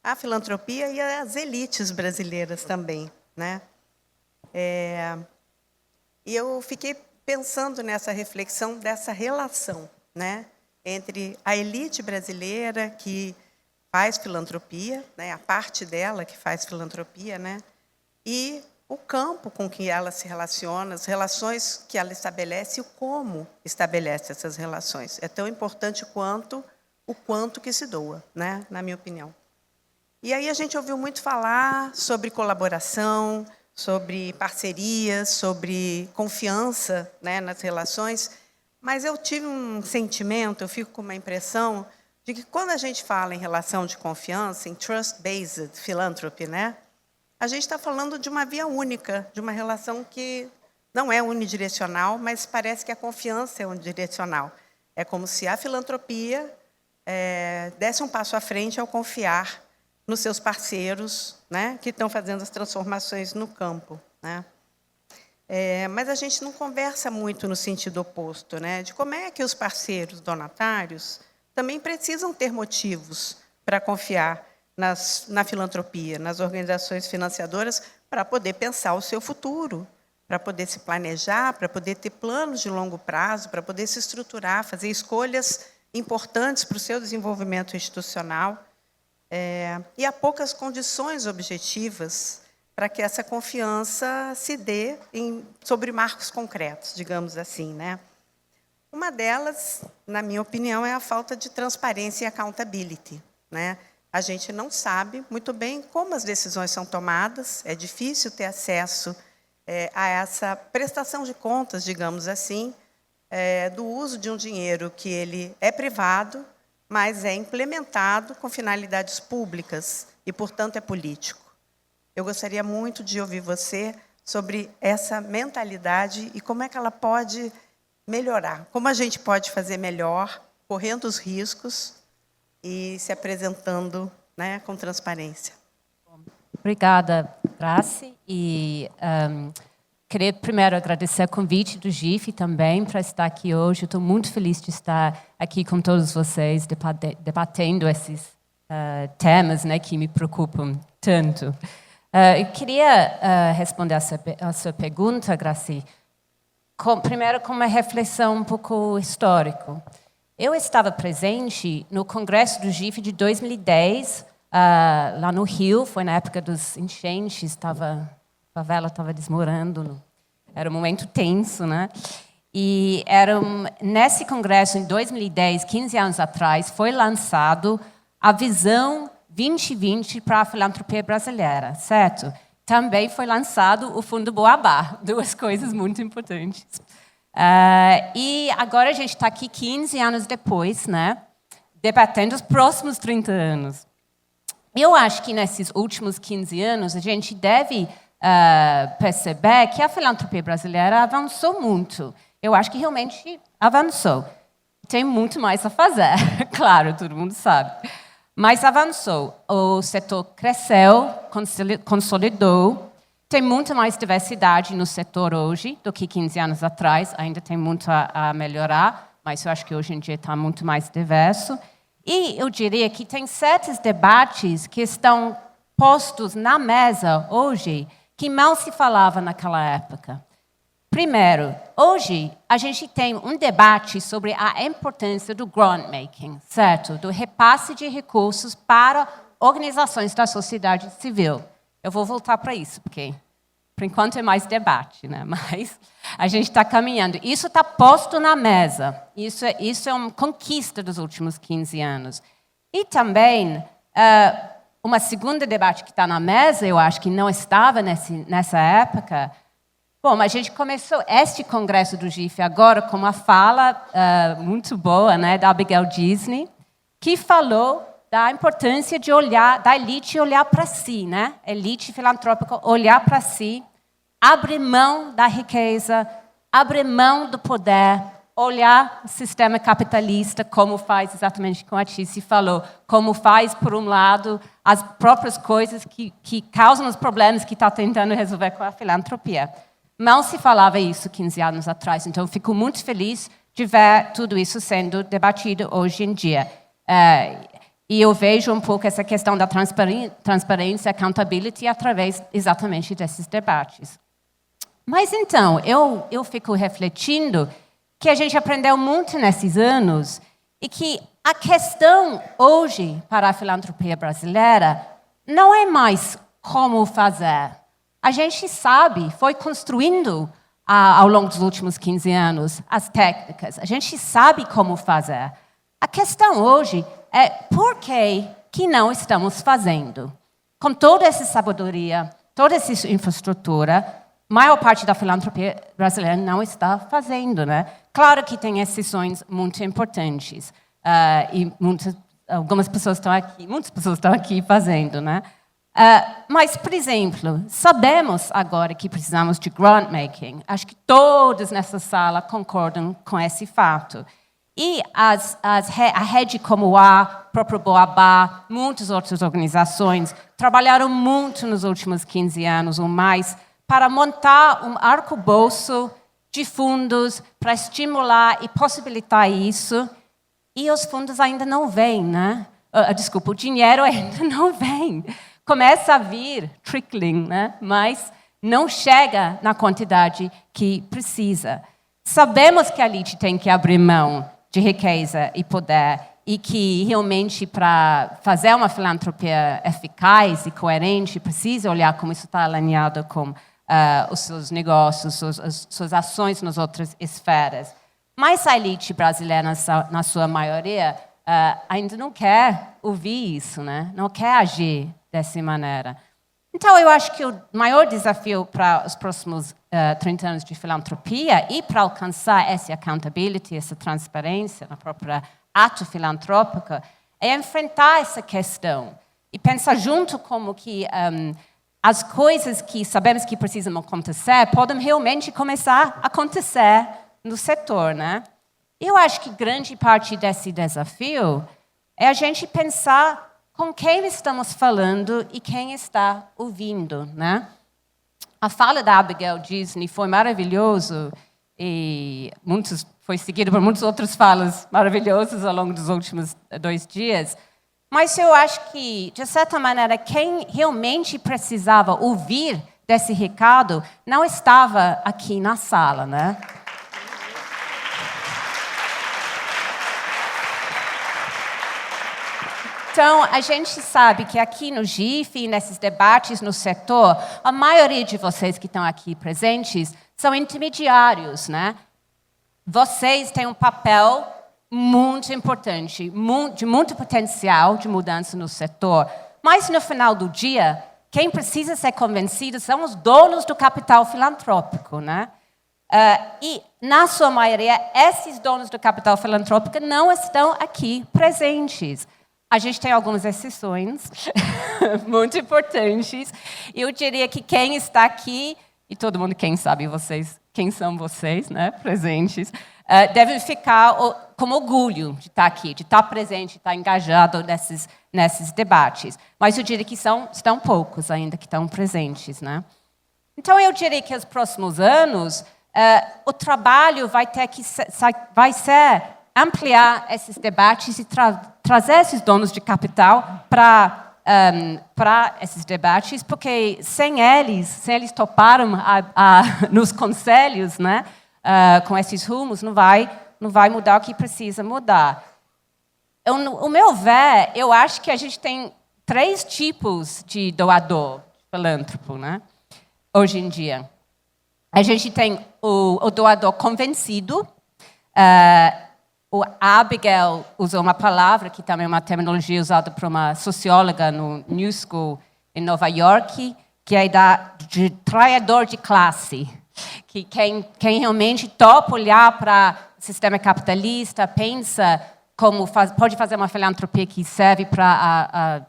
a filantropia e as elites brasileiras também, né? E eu fiquei pensando nessa reflexão dessa relação, né, entre a elite brasileira que faz filantropia, né, a parte dela que faz filantropia, né, e o campo com que ela se relaciona, as relações que ela estabelece e o como estabelece essas relações. É tão importante quanto o quanto que se doa, né, na minha opinião. E aí a gente ouviu muito falar sobre colaboração, sobre parcerias, sobre confiança, né, nas relações, mas eu tive um sentimento, eu fico com uma impressão de que quando a gente fala em relação de confiança, em trust-based philanthropy, né, a gente está falando de uma via única, de uma relação que não é unidirecional, mas parece que a confiança é unidirecional. É como se a filantropia desse um passo à frente ao confiar nos seus parceiros, né, que estão fazendo as transformações no campo, né? Mas a gente não conversa muito no sentido oposto, né, de como é que os parceiros donatários também precisam ter motivos para confiar na filantropia, nas organizações financiadoras, para poder pensar o seu futuro, para poder se planejar, para poder ter planos de longo prazo, para poder se estruturar, fazer escolhas importantes para o seu desenvolvimento institucional. E há poucas condições objetivas para que essa confiança se dê sobre marcos concretos, digamos assim, né? Uma delas, na minha opinião, é a falta de transparência e accountability, né? A gente não sabe muito bem como as decisões são tomadas, é difícil ter acesso a essa prestação de contas, digamos assim, do uso de um dinheiro que ele é privado, mas é implementado com finalidades públicas e, portanto, é político. Eu gostaria muito de ouvir você sobre essa mentalidade e como é que ela pode melhorar, como a gente pode fazer melhor, correndo os riscos e se apresentando, né, com transparência. Obrigada, Grace. E queria primeiro agradecer o convite do GIF também para estar aqui hoje. Estou muito feliz de estar aqui com todos vocês, debatendo esses temas, né, que me preocupam tanto. Eu queria responder a sua pergunta, Grace, primeiro com uma reflexão um pouco histórica. Eu estava presente no Congresso do GIF de 2010, lá no Rio, foi na época dos enchentes, a favela estava desmoronando, era um momento tenso, né? E nesse congresso, em 2010, 15 anos atrás, foi lançado a Visão 2020 para a Filantropia Brasileira, certo? Também foi lançado o Fundo Boabá, duas coisas muito importantes. E agora a gente está aqui 15 anos depois, né, debatendo os próximos 30 anos. Eu acho que nesses últimos 15 anos a gente deve perceber que a filantropia brasileira avançou muito. Eu acho que realmente avançou. Tem muito mais a fazer, claro, todo mundo sabe. Mas avançou. O setor cresceu, consolidou. Tem muito mais diversidade no setor hoje do que 15 anos atrás. Ainda tem muito a melhorar, mas eu acho que hoje em dia está muito mais diverso. E eu diria que tem certos debates que estão postos na mesa hoje que mal se falava naquela época. Primeiro, hoje a gente tem um debate sobre a importância do grant-making, certo? Do repasse de recursos para organizações da sociedade civil. Eu vou voltar para isso, porque, por enquanto, é mais debate, né? Mas a gente está caminhando. Isso está posto na mesa. Isso é uma conquista dos últimos 15 anos. E também, uma segunda debate que está na mesa, eu acho que não estava nessa época. Bom, a gente começou este congresso do GIF agora com uma fala muito boa, né, da Abigail Disney, que falou da importância de olhar, da elite olhar para si, né? Elite filantrópica olhar para si, abrir mão da riqueza, abrir mão do poder, olhar o sistema capitalista, como faz exatamente como a Tici falou, como faz, por um lado, as próprias coisas que causam os problemas que está tentando resolver com a filantropia. Não se falava isso 15 anos atrás, então eu fico muito feliz de ver tudo isso sendo debatido hoje em dia. E eu vejo um pouco essa questão da transparência, accountability, através exatamente desses debates. Mas então, eu fico refletindo que a gente aprendeu muito nesses anos e que a questão hoje para a filantropia brasileira não é mais como fazer. A gente sabe, foi construindo ao longo dos últimos 15 anos as técnicas. A gente sabe como fazer. A questão hoje é por que não estamos fazendo? Com toda essa sabedoria, toda essa infraestrutura, a maior parte da filantropia brasileira não está fazendo, né? Claro que tem exceções muito importantes. E algumas pessoas estão aqui, muitas pessoas estão aqui fazendo, né? Mas, por exemplo, sabemos agora que precisamos de grant-making. Acho que todos nessa sala concordam com esse fato. E a rede como a próprio Boabá, muitas outras organizações, trabalharam muito nos últimos 15 anos ou mais para montar um arcabouço de fundos para estimular e possibilitar isso. E os fundos ainda não vêm, né? Desculpa, o dinheiro ainda não vem. Começa a vir, trickling, né? Mas não chega na quantidade que precisa. Sabemos que a elite tem que abrir mão de riqueza e poder e que realmente para fazer uma filantropia eficaz e coerente precisa olhar como isso está alinhado com os seus negócios, suas ações nas outras esferas. Mas a elite brasileira, na sua maioria, ainda não quer ouvir isso, né? Não quer agir dessa maneira. Então, eu acho que o maior desafio para os próximos 30 anos de filantropia e para alcançar essa accountability, essa transparência na própria ato filantrópico, é enfrentar essa questão e pensar junto como que as coisas que sabemos que precisam acontecer podem realmente começar a acontecer no setor, né? Eu acho que grande parte desse desafio é a gente pensar com quem estamos falando e quem está ouvindo, né? A fala da Abigail Disney foi maravilhosa e foi seguida por muitas outras falas maravilhosas ao longo dos últimos 2 dias. Mas eu acho que, de certa maneira, quem realmente precisava ouvir desse recado não estava aqui na sala, né? Então, a gente sabe que aqui no GIF, nesses debates no setor, a maioria de vocês que estão aqui presentes são intermediários, né? Vocês têm um papel muito importante, de muito potencial de mudança no setor. Mas, no final do dia, quem precisa ser convencido são os donos do capital filantrópico, né? E, na sua maioria, esses donos do capital filantrópico não estão aqui presentes. A gente tem algumas exceções muito importantes. Eu diria que quem está aqui, e todo mundo quem são vocês, né, presentes, devem ficar com orgulho de estar aqui, de estar presente, de estar engajado nesses debates. Mas eu diria que estão poucos ainda que estão presentes, né? Então, eu diria que nos próximos anos, o trabalho vai ser ampliar esses debates e trazer esses donos de capital para esses debates, porque sem eles toparam nos conselhos, né, com esses rumos, não vai mudar o que precisa mudar. O meu ver, eu acho que a gente tem 3 tipos de doador, filântropo, né, hoje em dia. A gente tem o doador convencido. A Abigail usou uma palavra, que também é uma terminologia usada por uma socióloga no New School em Nova York, que é de traidor de classe. Que quem realmente topa olhar para o sistema capitalista, pensa como pode fazer uma filantropia que serve para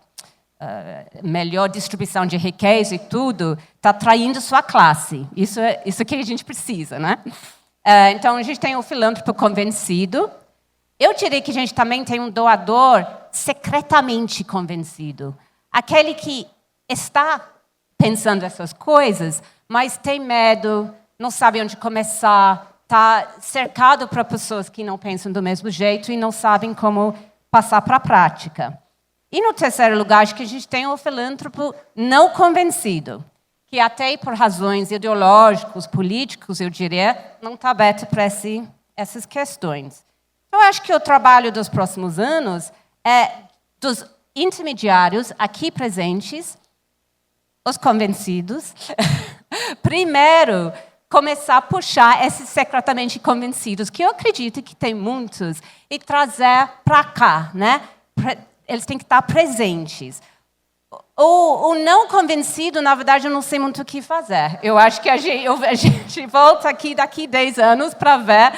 a melhor distribuição de riqueza e tudo, está traindo sua classe. Isso que a gente precisa, né? Então, a gente tem o filântropo convencido. Eu diria que a gente também tem um doador secretamente convencido. Aquele que está pensando essas coisas, mas tem medo, não sabe onde começar, está cercado por pessoas que não pensam do mesmo jeito e não sabem como passar para a prática. E no terceiro lugar, acho que a gente tem o filântropo não convencido, que até por razões ideológicas, políticas, eu diria, não está aberto para essas questões. Eu acho que o trabalho dos próximos anos é dos intermediários aqui presentes, os convencidos, primeiro começar a puxar esses secretamente convencidos, que eu acredito que tem muitos, e trazer para cá, né? Eles têm que estar presentes. O não convencido, na verdade, eu não sei muito o que fazer. Eu acho que a gente volta aqui daqui 10 anos para ver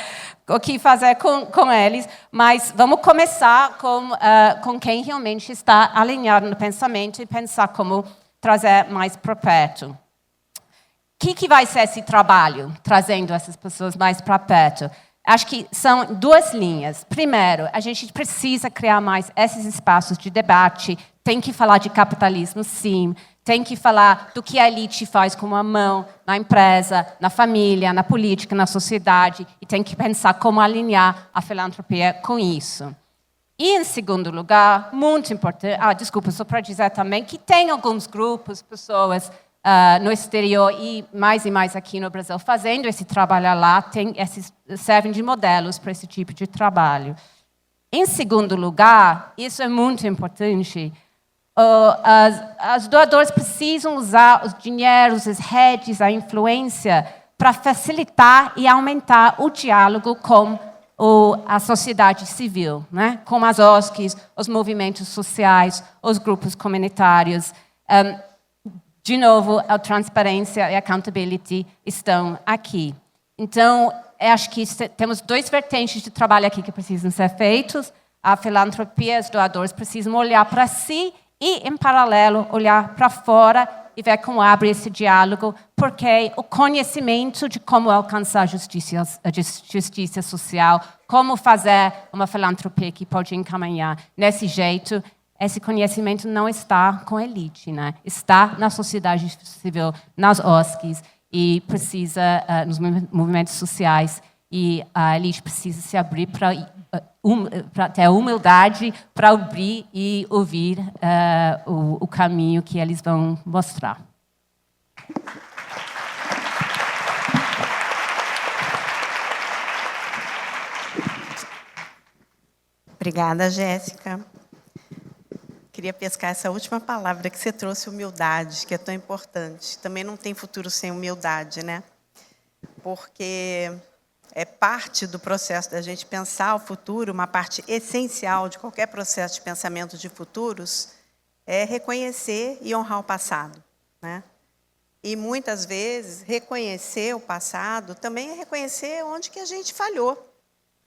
o que fazer com eles, mas vamos começar com quem realmente está alinhado no pensamento e pensar como trazer mais para perto. O que vai ser esse trabalho, trazendo essas pessoas mais para perto? Acho que são duas linhas. Primeiro, a gente precisa criar mais esses espaços de debate. Tem que falar de capitalismo, sim. Tem que falar do que a elite faz com a mão na empresa, na família, na política, na sociedade. E tem que pensar como alinhar a filantropia com isso. E, em segundo lugar, muito importante... desculpa, só para dizer também que tem alguns grupos, pessoas... no exterior e mais aqui no Brasil, fazendo esse trabalho lá, servem de modelos para esse tipo de trabalho. Em segundo lugar, isso é muito importante, os doadores precisam usar os dinheiros, as redes, a influência, para facilitar e aumentar o diálogo com a sociedade civil, né? Com as OSCs, os movimentos sociais, os grupos comunitários. De novo, a transparência e a accountability estão aqui. Então, eu acho que temos duas vertentes de trabalho aqui que precisam ser feitos. A filantropia, os doadores precisam olhar para si e, em paralelo, olhar para fora e ver como abre esse diálogo, porque o conhecimento de como alcançar a justiça social, como fazer uma filantropia que pode encaminhar nesse jeito, esse conhecimento não está com a elite, né? Está na sociedade civil, nas OSCs, e precisa, nos movimentos sociais, e a elite precisa se abrir para ter a humildade para abrir e ouvir o caminho que eles vão mostrar. Obrigada, Jéssica. Queria pescar essa última palavra que você trouxe, humildade, que é tão importante. Também não tem futuro sem humildade, né? Porque é parte do processo da gente pensar o futuro, uma parte essencial de qualquer processo de pensamento de futuros, é reconhecer e honrar o passado, né? E, muitas vezes, reconhecer o passado também é reconhecer onde que a gente falhou,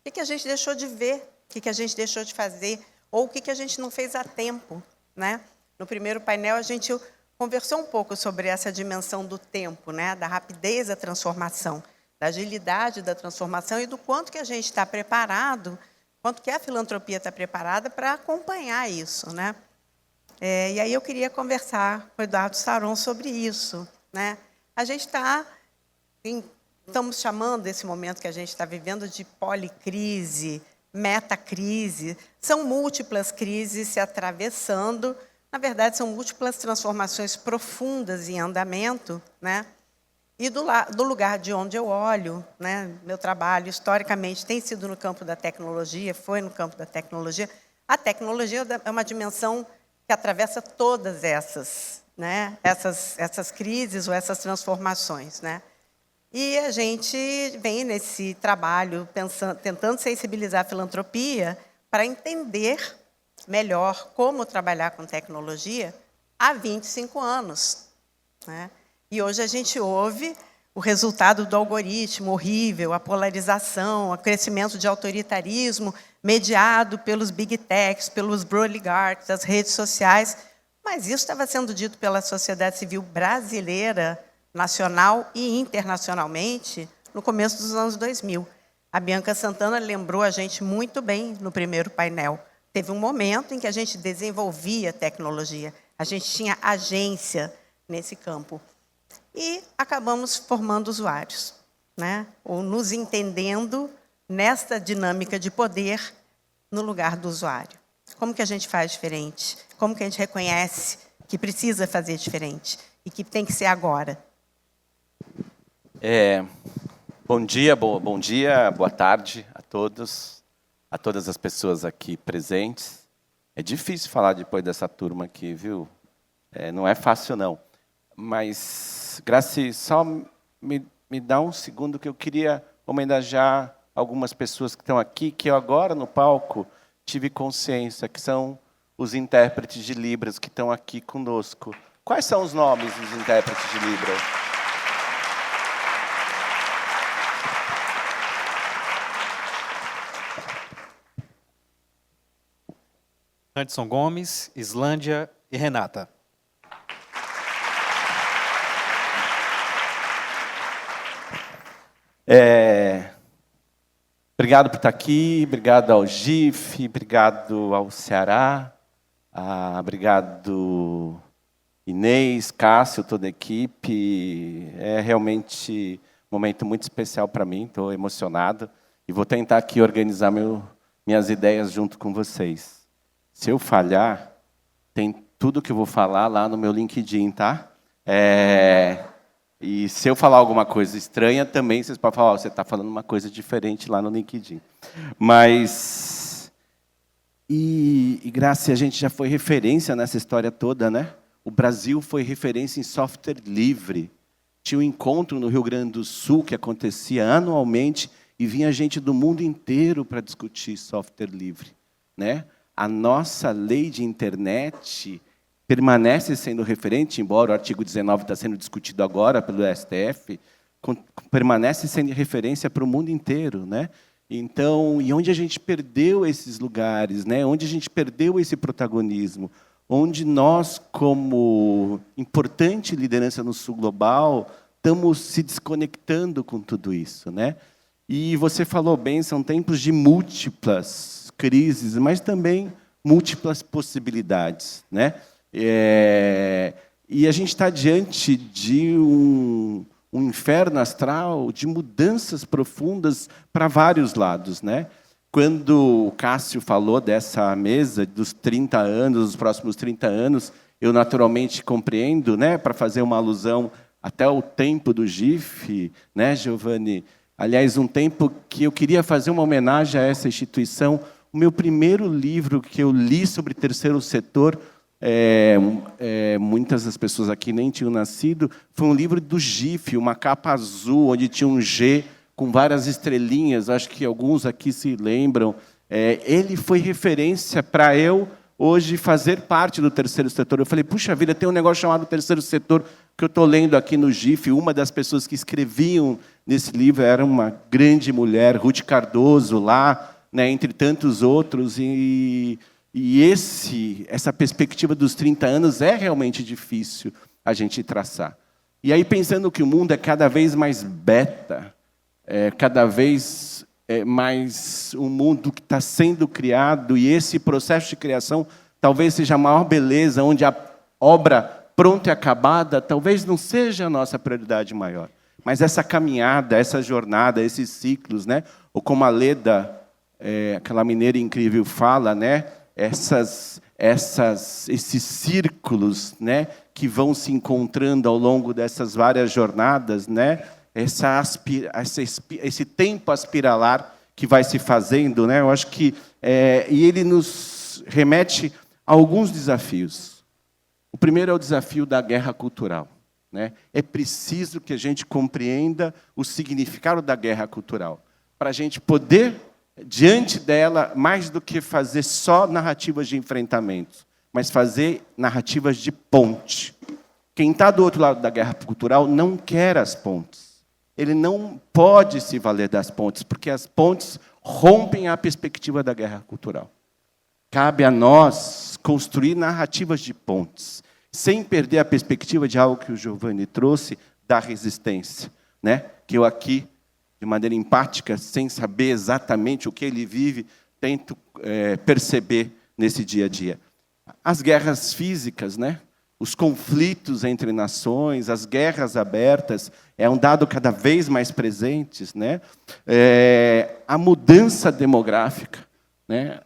o que a gente deixou de ver, o que a gente deixou de fazer, ou o que a gente não fez a tempo, né? No primeiro painel, a gente conversou um pouco sobre essa dimensão do tempo, né? Da rapidez da transformação, da agilidade da transformação e do quanto que a gente está preparado, quanto que a filantropia está preparada para acompanhar isso, né? E aí eu queria conversar com o Eduardo Saron sobre isso, né? A gente estamos chamando esse momento que a gente está vivendo de policrise, metacrise, são múltiplas crises se atravessando, na verdade, são múltiplas transformações profundas em andamento, né? E do lugar de onde eu olho, né? Meu trabalho, historicamente, tem sido no campo da tecnologia, foi no campo da tecnologia. A tecnologia é uma dimensão que atravessa todas essas, né? Essas crises ou essas transformações, né? E a gente vem nesse trabalho tentando sensibilizar a filantropia para entender melhor como trabalhar com tecnologia há 25 anos, né? E hoje a gente ouve o resultado do algoritmo horrível, a polarização, o crescimento de autoritarismo mediado pelos big techs, pelos oligarcas, as redes sociais. Mas isso estava sendo dito pela sociedade civil brasileira, nacional e internacionalmente, no começo dos anos 2000. A Bianca Santana lembrou a gente muito bem no primeiro painel. Teve um momento em que a gente desenvolvia tecnologia, a gente tinha agência nesse campo. E acabamos formando usuários, né? Ou nos entendendo nesta dinâmica de poder no lugar do usuário. Como que a gente faz diferente? Como que a gente reconhece que precisa fazer diferente e que tem que ser agora? Bom dia, boa tarde a todos, a todas as pessoas aqui presentes. É difícil falar depois dessa turma aqui, viu? Não é fácil, não. Mas, Graci, só me dá um segundo que eu queria homenagear algumas pessoas que estão aqui, que eu agora no palco tive consciência, que são os intérpretes de Libras que estão aqui conosco. Quais são os nomes dos intérpretes de Libras? Anderson Gomes, Islândia e Renata. Obrigado por estar aqui, obrigado ao GIF, obrigado ao Ceará, obrigado Inês, Cássio, toda a equipe. É realmente um momento muito especial para mim, estou emocionado. E vou tentar aqui organizar minhas ideias junto com vocês. Se eu falhar, tem tudo que eu vou falar lá no meu LinkedIn, tá? E se eu falar alguma coisa estranha, também vocês podem falar, você está falando uma coisa diferente lá no LinkedIn. Mas, Graça, a gente já foi referência nessa história toda, né? O Brasil foi referência em software livre. Tinha um encontro no Rio Grande do Sul que acontecia anualmente e vinha gente do mundo inteiro para discutir software livre, né? A nossa lei de internet permanece sendo referente, embora o artigo 19 está sendo discutido agora pelo STF, permanece sendo referência para o mundo inteiro, né? Então, e onde a gente perdeu esses lugares, né? Onde a gente perdeu esse protagonismo, onde nós, como importante liderança no Sul Global, estamos se desconectando com tudo isso, né? E você falou bem, são tempos de múltiplas crises, mas também múltiplas possibilidades, né? E a gente está diante de um inferno astral de mudanças profundas para vários lados, né? Quando o Cássio falou dessa mesa dos 30 anos, dos próximos 30 anos, eu naturalmente compreendo, né, para fazer uma alusão até o tempo do GIF, né, Giovanni? Aliás, um tempo que eu queria fazer uma homenagem a essa instituição. O meu primeiro livro que eu li sobre terceiro setor, muitas das pessoas aqui nem tinham nascido, foi um livro do GIF, uma capa azul, onde tinha um G com várias estrelinhas, acho que alguns aqui se lembram. Ele foi referência para eu, hoje, fazer parte do terceiro setor. Eu falei, puxa vida, tem um negócio chamado terceiro setor, que eu estou lendo aqui no GIF. Uma das pessoas que escreviam nesse livro era uma grande mulher, Ruth Cardoso, lá, né, entre tantos outros. E essa perspectiva dos 30 anos é realmente difícil a gente traçar. E aí, pensando que o mundo é cada vez mais beta, cada vez mais um mundo que está sendo criado, e esse processo de criação talvez seja a maior beleza, onde a obra pronta e acabada talvez não seja a nossa prioridade maior. Mas essa caminhada, essa jornada, esses ciclos, né? Ou como a Leda, aquela mineira incrível, fala, né? Esses círculos, né, que vão se encontrando ao longo dessas várias jornadas, né, esse tempo aspiralar que vai se fazendo, né, eu acho que e ele nos remete a alguns desafios. O primeiro é o desafio da guerra cultural, né? É preciso que a gente compreenda o significado da guerra cultural para a gente poder, diante dela, mais do que fazer só narrativas de enfrentamento, mas fazer narrativas de ponte. Quem está do outro lado da guerra cultural não quer as pontes. Ele não pode se valer das pontes, porque as pontes rompem a perspectiva da guerra cultural. Cabe a nós construir narrativas de pontes, sem perder a perspectiva de algo que o Giovanni trouxe, da resistência, né? Que eu aqui, de maneira empática, sem saber exatamente o que ele vive, tento perceber nesse dia a dia. As guerras físicas, né? Os conflitos entre nações, as guerras abertas, é um dado cada vez mais presente, né? A mudança demográfica, né?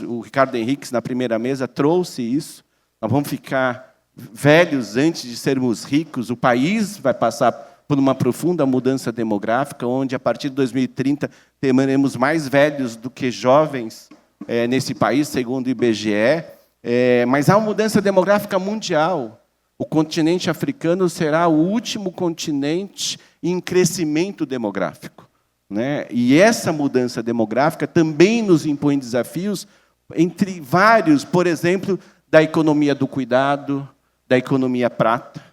O Ricardo Henriques, na primeira mesa, trouxe isso. Nós vamos ficar velhos antes de sermos ricos. O país vai passar por uma profunda mudança demográfica, onde, a partir de 2030, teremos mais velhos do que jovens nesse país, segundo o IBGE. Mas há uma mudança demográfica mundial. O continente africano será o último continente em crescimento demográfico, né? E essa mudança demográfica também nos impõe desafios, entre vários, por exemplo, da economia do cuidado, da economia prata.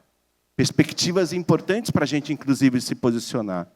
Perspectivas importantes para a gente, inclusive, se posicionar.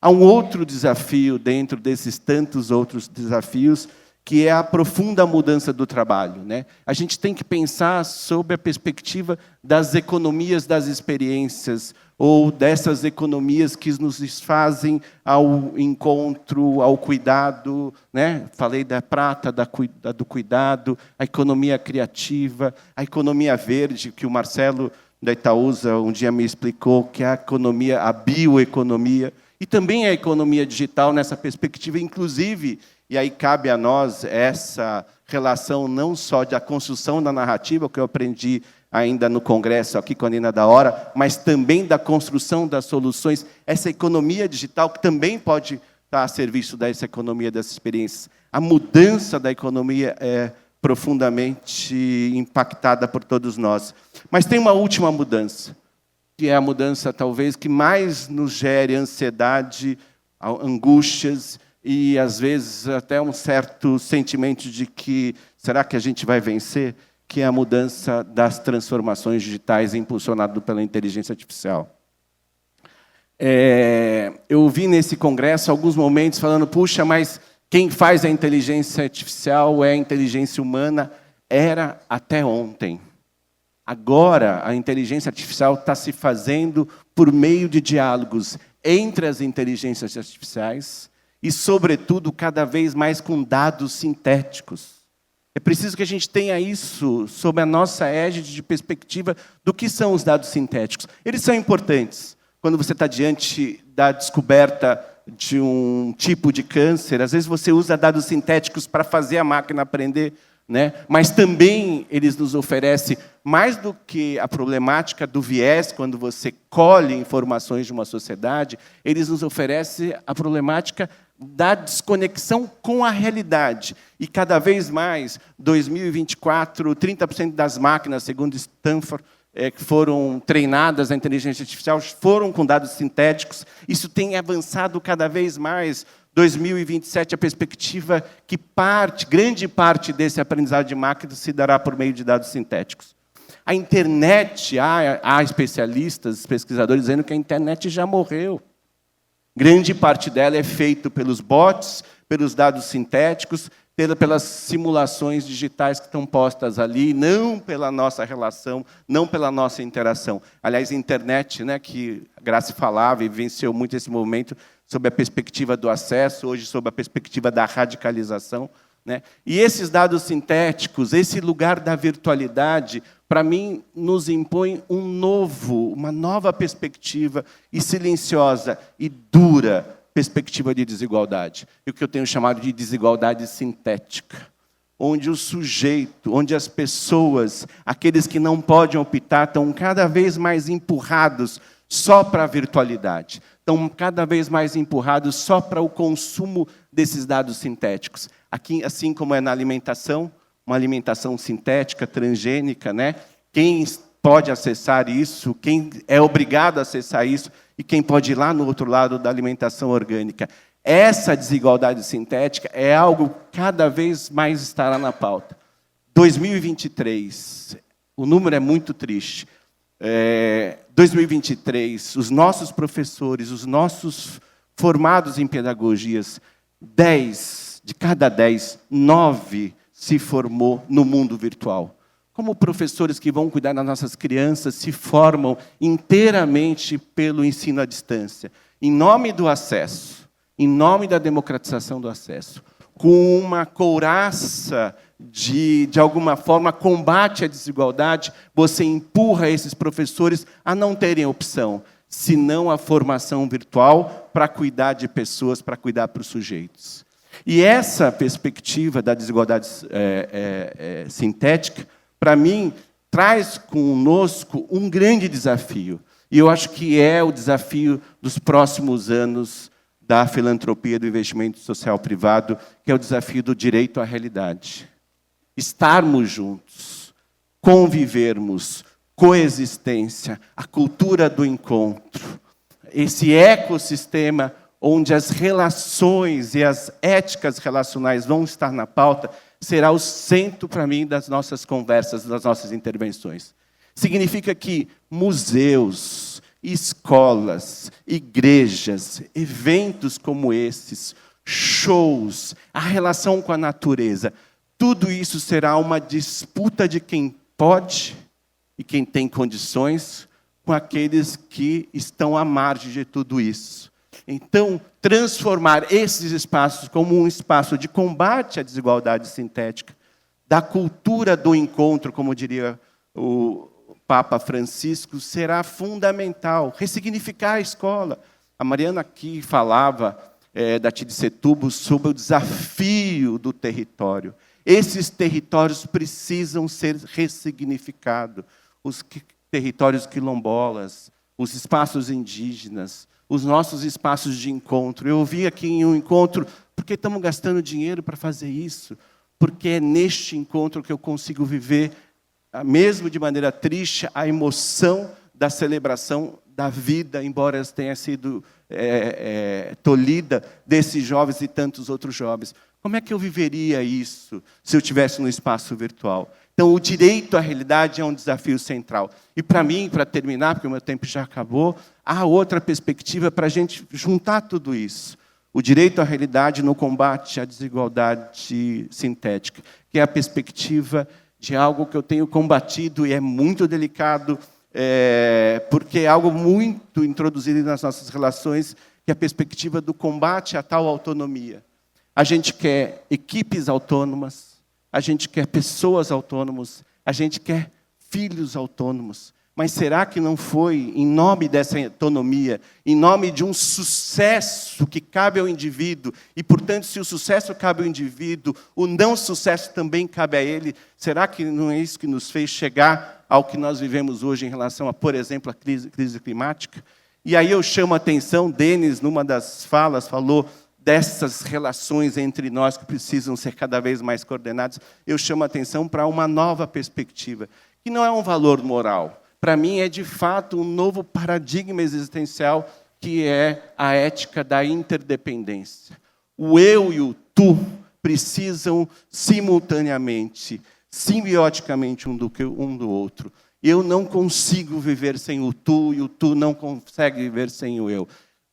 Há um outro desafio dentro desses tantos outros desafios, que é a profunda mudança do trabalho, né? A gente tem que pensar sobre a perspectiva das economias das experiências, ou dessas economias que nos fazem ao encontro, ao cuidado, né? Falei da prata, do cuidado, a economia criativa, a economia verde, que o Marcelo da Itaúsa um dia me explicou, que é a economia, a bioeconomia, e também a economia digital nessa perspectiva, inclusive, e aí cabe a nós essa relação não só da construção da narrativa, que eu aprendi ainda no congresso aqui com a Nina da Hora, mas também da construção das soluções, essa economia digital que também pode estar a serviço dessa economia das experiências. A mudança da economia é profundamente impactada por todos nós. Mas tem uma última mudança, que é a mudança, talvez, que mais nos gere ansiedade, angústias, e, às vezes, até um certo sentimento de que será que a gente vai vencer? Que é a mudança das transformações digitais impulsionado pela inteligência artificial. Eu vi nesse congresso alguns momentos falando, puxa, mas quem faz a inteligência artificial é a inteligência humana. Era até ontem. Agora, a inteligência artificial está se fazendo por meio de diálogos entre as inteligências artificiais e, sobretudo, cada vez mais com dados sintéticos. É preciso que a gente tenha isso sob a nossa égide de perspectiva do que são os dados sintéticos. Eles são importantes. Quando você está diante da descoberta de um tipo de câncer, às vezes você usa dados sintéticos para fazer a máquina aprender, né? Mas também eles nos oferecem, mais do que a problemática do viés, quando você colhe informações de uma sociedade, eles nos oferecem a problemática da desconexão com a realidade. E, cada vez mais, 2024, 30% das máquinas, segundo Stanford, que foram treinadas na inteligência artificial, foram com dados sintéticos. Isso tem avançado cada vez mais. 2027, a perspectiva que grande parte desse aprendizado de máquina se dará por meio de dados sintéticos. A internet, há especialistas, pesquisadores dizendo que a internet já morreu. Grande parte dela é feita pelos bots, pelos dados sintéticos, pelas simulações digitais que estão postas ali, não pela nossa relação, não pela nossa interação. Aliás, a internet, né, que a Grace falava e vivenciou muito esse momento, sob a perspectiva do acesso, hoje sob a perspectiva da radicalização, né? E esses dados sintéticos, esse lugar da virtualidade, para mim, nos impõe uma nova perspectiva e silenciosa e dura perspectiva de desigualdade. E o que eu tenho chamado de desigualdade sintética, onde o sujeito, onde as pessoas, aqueles que não podem optar, estão cada vez mais empurrados só para a virtualidade, estão cada vez mais empurrados só para o consumo desses dados sintéticos. Aqui, assim como é na alimentação, uma alimentação sintética, transgênica, né? Quem pode acessar isso, quem é obrigado a acessar isso, e quem pode ir lá no outro lado da alimentação orgânica. Essa desigualdade sintética é algo que cada vez mais estará na pauta. 2023, o número é muito triste. 2023, os nossos professores, os nossos formados em pedagogias, 10 de cada 10, 9 se formou no mundo virtual. Como professores que vão cuidar das nossas crianças se formam inteiramente pelo ensino à distância, em nome do acesso, em nome da democratização do acesso, com uma couraça de alguma forma, combate à desigualdade, você empurra esses professores a não terem opção, senão a formação virtual para cuidar de pessoas, para cuidar para os sujeitos. E essa perspectiva da desigualdade sintética, para mim, traz conosco um grande desafio. E eu acho que é o desafio dos próximos anos da filantropia, do investimento social privado, que é o desafio do direito à realidade. Estarmos juntos, convivermos, coexistência, a cultura do encontro, esse ecossistema onde as relações e as éticas relacionais vão estar na pauta, será o centro, para mim, das nossas conversas, das nossas intervenções. Significa que museus, escolas, igrejas, eventos como esses, shows, a relação com a natureza. Tudo isso será uma disputa de quem pode e quem tem condições com aqueles que estão à margem de tudo isso. Então, transformar esses espaços como um espaço de combate à desigualdade sintética, da cultura do encontro, como diria o Papa Francisco, será fundamental. Ressignificar a escola. A Mariana aqui falava da Tidsetubo sobre o desafio do território. Esses territórios precisam ser ressignificados. Os territórios quilombolas, os espaços indígenas, os nossos espaços de encontro. Eu ouvi aqui em um encontro, por que estamos gastando dinheiro para fazer isso? Porque é neste encontro que eu consigo viver, mesmo de maneira triste, a emoção da celebração da vida, embora tenha sido tolhida desses jovens e tantos outros jovens. Como é que eu viveria isso se eu estivesse no espaço virtual? Então, o direito à realidade é um desafio central. E, para mim, para terminar, porque o meu tempo já acabou, há outra perspectiva para a gente juntar tudo isso. O direito à realidade no combate à desigualdade sintética, que é a perspectiva de algo que eu tenho combatido e é muito delicado, porque é algo muito introduzido nas nossas relações, que é a perspectiva do combate à tal autonomia. A gente quer equipes autônomas, a gente quer pessoas autônomas, a gente quer filhos autônomos. Mas será que não foi em nome dessa autonomia, em nome de um sucesso que cabe ao indivíduo, e, portanto, se o sucesso cabe ao indivíduo, o não sucesso também cabe a ele? Será que não é isso que nos fez chegar ao que nós vivemos hoje em relação a, por exemplo, a crise climática? E aí eu chamo a atenção, Denis, numa das falas, falou dessas relações entre nós que precisam ser cada vez mais coordenadas. Eu chamo a atenção para uma nova perspectiva, que não é um valor moral. Para mim, é, de fato, um novo paradigma existencial, que é a ética da interdependência. O eu e o tu precisam simultaneamente, simbioticamente um do outro. Eu não consigo viver sem o tu, e o tu não consegue viver sem o eu.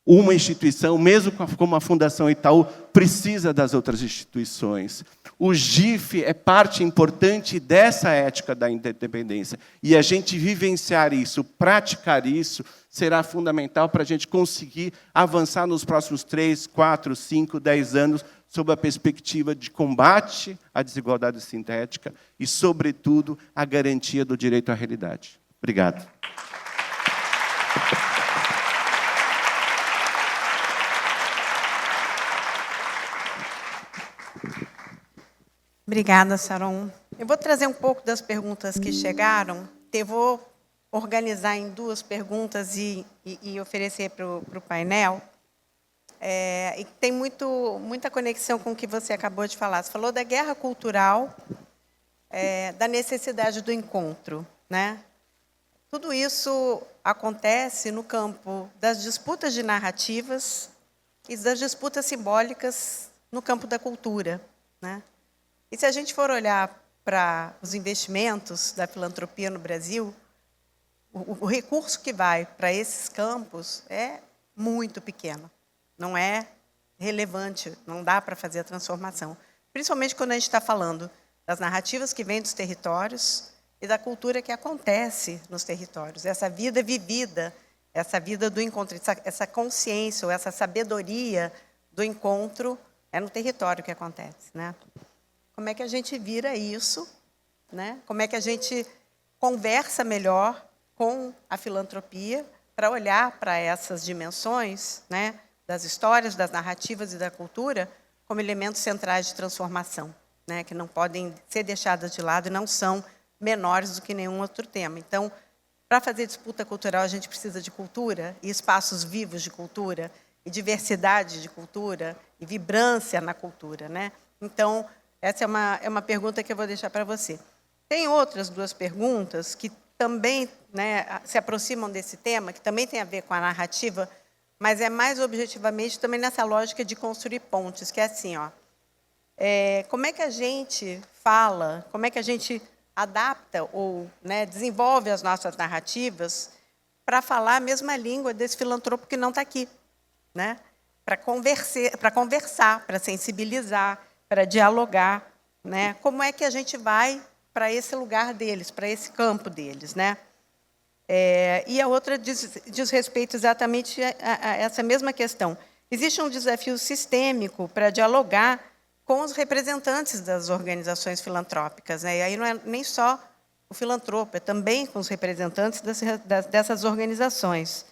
Uma instituição, mesmo como a Fundação Itaú, precisa das outras instituições. O GIF é parte importante dessa ética da interdependência. E a gente vivenciar isso, praticar isso, será fundamental para a gente conseguir avançar nos próximos 3, 4, 5, 10 anos sob a perspectiva de combate à desigualdade sintética e, sobretudo, a garantia do direito à realidade. Obrigado. Obrigada, Saron. Eu vou trazer um pouco das perguntas que chegaram. Eu vou organizar em 2 perguntas e oferecer para o painel. E tem muita conexão com o que você acabou de falar. Você falou da guerra cultural, da necessidade do encontro, né? Tudo isso acontece no campo das disputas de narrativas e das disputas simbólicas no campo da cultura, né? E se a gente for olhar para os investimentos da filantropia no Brasil, o recurso que vai para esses campos é muito pequeno. Não é relevante, não dá para fazer a transformação. Principalmente quando a gente está falando das narrativas que vêm dos territórios e da cultura que acontece nos territórios. Essa vida vivida, essa vida do encontro, essa consciência ou essa sabedoria do encontro é no território que acontece, né? Como é que a gente vira isso, né? Como é que a gente conversa melhor com a filantropia para olhar para essas dimensões, né, das histórias, das narrativas e da cultura como elementos centrais de transformação, né, que não podem ser deixadas de lado e não são menores do que nenhum outro tema. Então, para fazer disputa cultural, a gente precisa de cultura e espaços vivos de cultura e diversidade de cultura e vibrância na cultura, né? Então, essa é uma pergunta que eu vou deixar para você. Tem outras 2 perguntas que também, né, se aproximam desse tema, que também tem a ver com a narrativa, mas é mais objetivamente também nessa lógica de construir pontes, que é assim, ó, como é que a gente fala, como é que a gente adapta ou, né, desenvolve as nossas narrativas para falar a mesma língua desse filantropo que não está aqui, né? conversar, para sensibilizar, para dialogar, né? Como é que a gente vai para esse lugar deles, para esse campo deles, né? E a outra diz respeito exatamente a essa mesma questão. Existe um desafio sistêmico para dialogar com os representantes das organizações filantrópicas, né? E aí não é nem só o filantropo, é também com os representantes dessas organizações.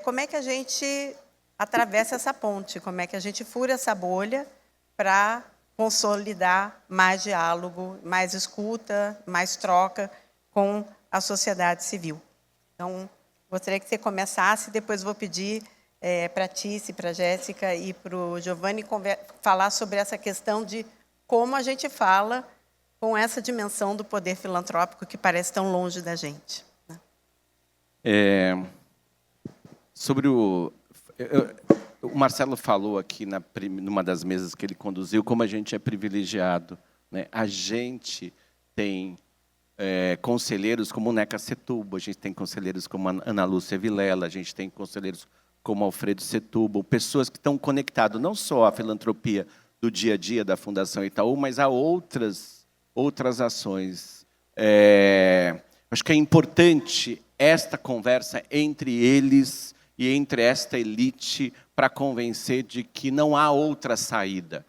Como é que a gente atravessa essa ponte? Como é que a gente fura essa bolha para consolidar mais diálogo, mais escuta, mais troca com a sociedade civil? Então, gostaria que você começasse, depois vou pedir para a Tice, para a Jéssica e para o Giovanni falar sobre essa questão de como a gente fala com essa dimensão do poder filantrópico que parece tão longe da gente. Sobre o Marcelo falou aqui numa das mesas que ele conduziu, como a gente é privilegiado, né? A gente tem conselheiros como o Neca Setúbal, a gente tem conselheiros como a Ana Lúcia Vilela, a gente tem conselheiros como Alfredo Setúbal, pessoas que estão conectadas não só à filantropia do dia a dia da Fundação Itaú, mas a outras ações. Acho que é importante esta conversa entre eles e entre esta elite para convencer de que não há outra saída.